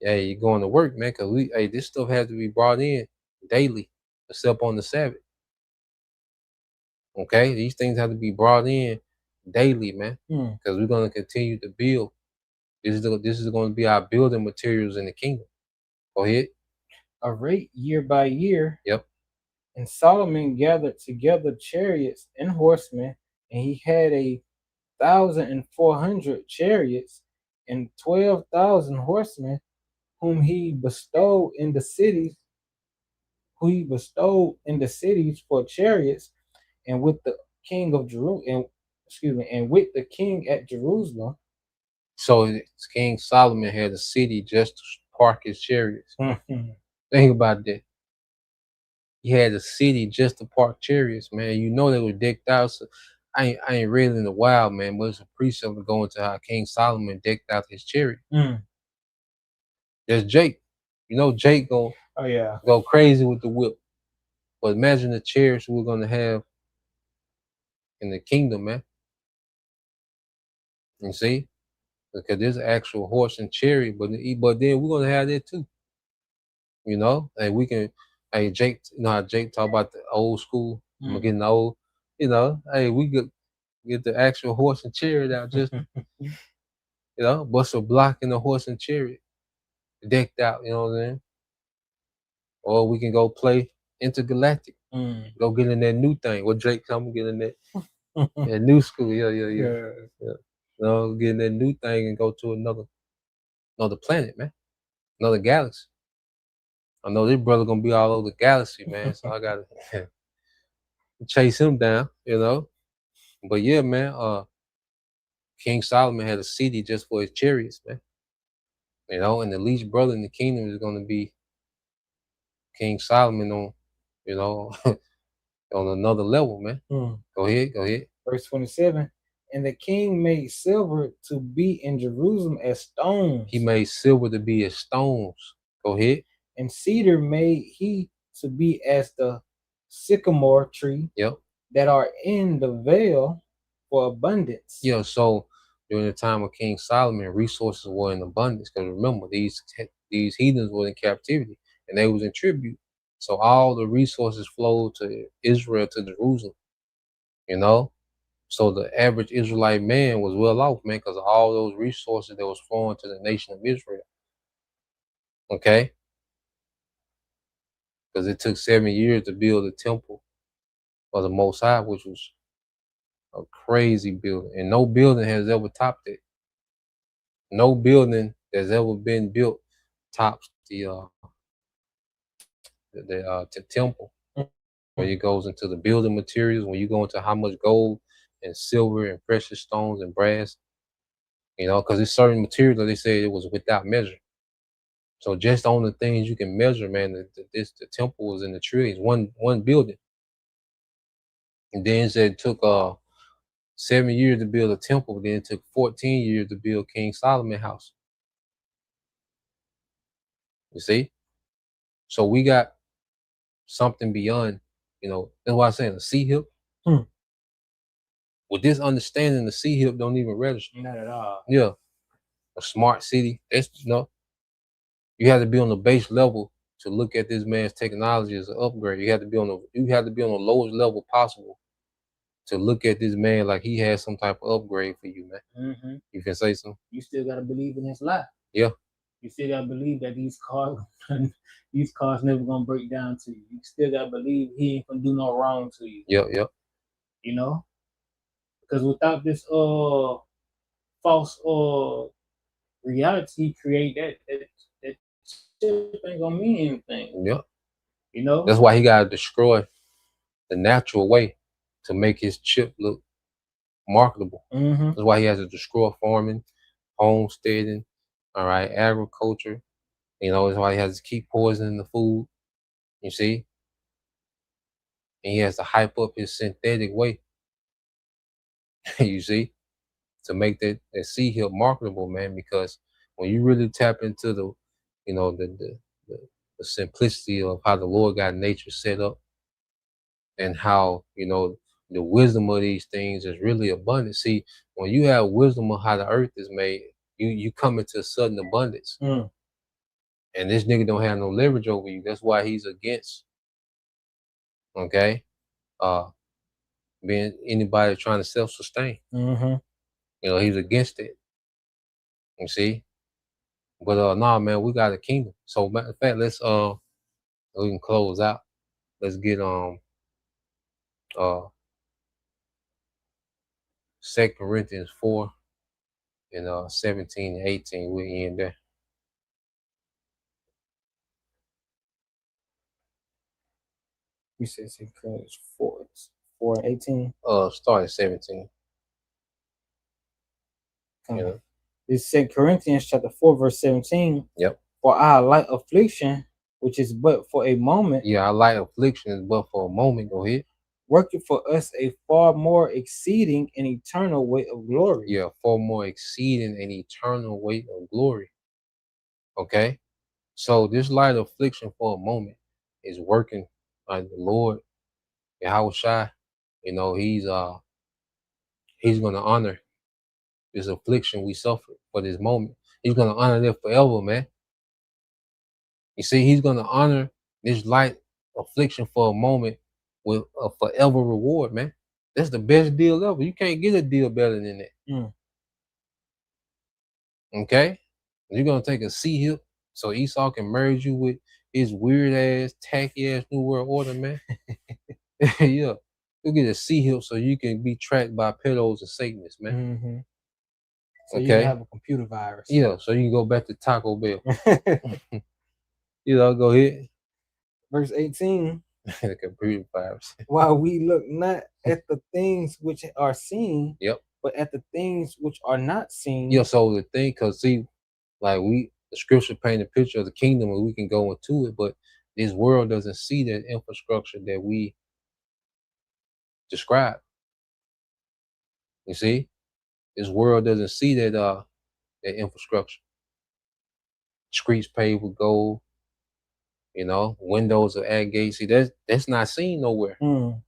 Yeah, you're going to work, man, because this stuff has to be brought in daily, except on the Sabbath. Okay? These things have to be brought in daily, man, because we're going to continue to build. This is going to be our building materials in the kingdom. Go ahead. A rate year by year. Yep. And Solomon gathered together chariots and horsemen, and he had 1,400 chariots and 12,000 horsemen, whom he bestowed in the cities. For chariots, and with the king of Jerusalem, and with the king at Jerusalem. So King Solomon had a city just to park his chariots. Think about that. He had a city just to park chariots, man. You know they were decked out. So I ain't read in a while, man, but it's a precept to go into how King Solomon decked out his chariot. There's Jake. You know Jake go crazy with the whip. But imagine the chariots we're gonna have in the kingdom, man. You see? Because there's an actual horse and chariot, but then we're gonna have that too. You know, and we can. Hey, Jake, you know how Jake talk about the old school, getting old. You know, hey, we could get the actual horse and chariot out, just you know, bust a block in the horse and chariot, decked out. You know what I'm saying? Or we can go play Intergalactic. Go get in that new thing. What Jake come get in that new school? Yeah. You know, get in that new thing and go to another planet, man, another galaxy. I know this brother gonna be all over the galaxy, man. So I gotta chase him down, you know. But yeah, man, King Solomon had a city just for his chariots, man. You know, and the least brother in the kingdom is gonna be King Solomon on, you know, on another level, man. Go ahead. Verse 27. And the king made silver to be in Jerusalem as stones. He made silver to be as stones. Go ahead. And cedar made he to be as the sycamore tree. Yep. That are in the vale for abundance. Yeah, so during the time of King Solomon, resources were in abundance. Because remember, these heathens were in captivity and they was in tribute. So all the resources flowed to Israel, to Jerusalem. You know? So the average Israelite man was well off, man, because of all those resources that was flowing to the nation of Israel. Okay? Because it took 7 years to build the temple of the Most High, which was a crazy building. And no building has ever topped it. No building that's ever been built tops the temple. When it goes into the building materials, when you go into how much gold and silver and precious stones and brass, you know, because it's certain material they say it was without measure. So just on the things you can measure, man, the temple was in the trillions, one building. And then it took 7 years to build a temple, then it took 14 years to build King Solomon house. You see? So we got something beyond, you know, that's why I'm saying a C-hip. With this understanding, the C-hip don't even register. Not at all. Yeah. A smart city. That's, you know, you have to be on the base level to look at this man's technology as an upgrade. You have to be on the lowest level possible to look at this man like he has some type of upgrade for you, man. You can say something. You still gotta believe in his life. Yeah. You still gotta believe that these cars never gonna break down to you. You still gotta believe he ain't gonna do no wrong to you. Yep. You know? Because without this false reality he create, that shit ain't gonna mean anything. Yep. You know? That's why he gotta destroy the natural way to make his chip look marketable. Mm-hmm. That's why he has to destroy farming, homesteading, all right, agriculture. You know, that's why he has to keep poisoning the food. You see? And he has to hype up his synthetic way. You see? To make that sea hill marketable, man, because when you really tap into the, you know, the simplicity of how the Lord got nature set up and how, you know, the wisdom of these things is really abundant. See, when you have wisdom of how the earth is made, you come into sudden abundance. Mm. And this nigga don't have no leverage over you. That's why he's against, okay, being anybody trying to self-sustain. Mm-hmm. You know, he's against it. You see? But nah, man, we got a kingdom. So matter of fact, let's we can close out. Let's get 2 Corinthians 4 and 17 and 18. We're in there. You said 2 Corinthians 4:18. Start at 17. You know? It's 2 Corinthians chapter 4, verse 17. Yep. For our light affliction, which is but for a moment, Yeah, our light affliction is but for a moment. Go ahead. working for us a far more exceeding and eternal weight of glory. Yeah, far more exceeding an eternal weight of glory. Okay? So this light affliction for a moment is working like the Lord, Yahweh Shai. You know, he's gonna honor this affliction we suffered for this moment. He's gonna honor it forever, man. You see, he's gonna honor this light affliction for a moment with a forever reward, man. That's the best deal ever. You can't get a deal better than that. Mm. Okay? You're gonna take a sea hip so Esau can merge you with his weird ass, tacky ass New World Order, man. Yeah. You get a sea hip so you can be tracked by pedos and Satanists, man. Mm-hmm. So Okay. you can have a computer virus. Yeah, so you can go back to Taco Bell. You know, go ahead. Verse 18. The computer virus. While we look not at the things which are seen, Yep. but at the things which are not seen. Yeah, so the thing, cause see, like the scripture paint a picture of the kingdom and we can go into it, but this world doesn't see that infrastructure that we describe. You see? This world doesn't see that infrastructure. Streets paved with gold, you know, windows of ad gates. See, that's not seen nowhere. Mm.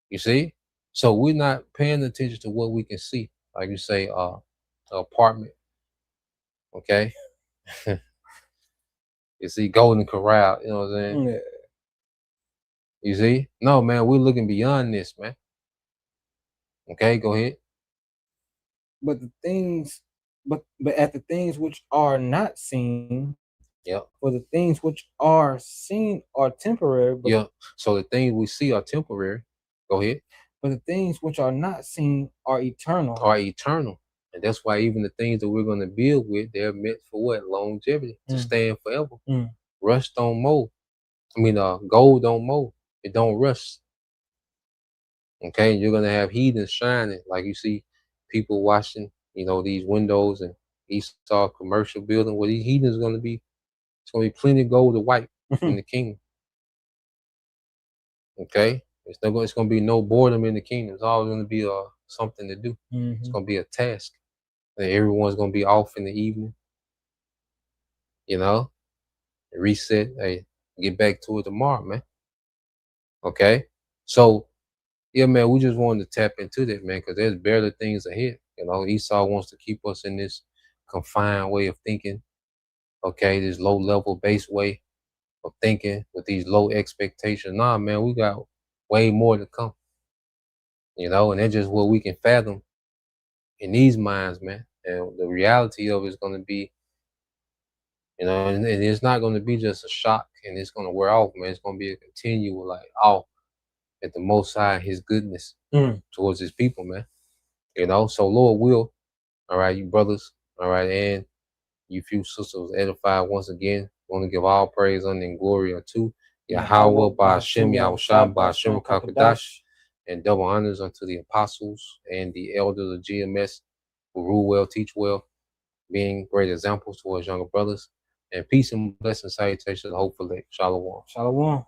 You see? So we're not paying attention to what we can see. Like you say, apartment. Okay. You see Golden Corral, you know what I'm saying? Yeah. You see? No, man, we're looking beyond this, man. Okay, go ahead. But the things, but at the things which are not seen. Yep. For the things which are seen are temporary. But yeah. So the things we see are temporary. Go ahead. But the things which are not seen are eternal. And that's why even the things that we're going to build with, they're meant for what? Longevity, to stand forever. Rust don't mold. I mean, gold don't mold. It don't rust. Okay, you're going to have heathens shining. Like you see people watching, you know, these windows and Esau commercial building where these heathens going to be. It's going to be plenty of gold to wipe in the kingdom. Okay, it's going to be no boredom in the kingdom. It's always going to be something to do. It's going to be a task. And everyone's going to be off in the evening. You know, reset. Hey, get back to it tomorrow, man. Okay, so yeah, man, we just wanted to tap into that, man, because there's better things ahead. You know, Esau wants to keep us in this confined way of thinking. Okay, this low level base way of thinking with these low expectations. Nah, man, we got way more to come. You know, and that's just what we can fathom in these minds, man. And the reality of it is going to be, you know, and it's not going to be just a shock and it's going to wear off, man. It's going to be a continual, like, awe at the Most High, His goodness towards His people, man. You know, so Lord will, all right, you brothers, all right, and you few sisters edified once again. Want to give all praise, honor, and glory unto Yahweh, Ba'ashem, Yahushua, Ba'ashem, Kakadash. and double honors unto the apostles and the elders of GMS who rule well, teach well, being great examples towards younger brothers. And peace and blessings, salutations, hopefully. Shalom. Shalom.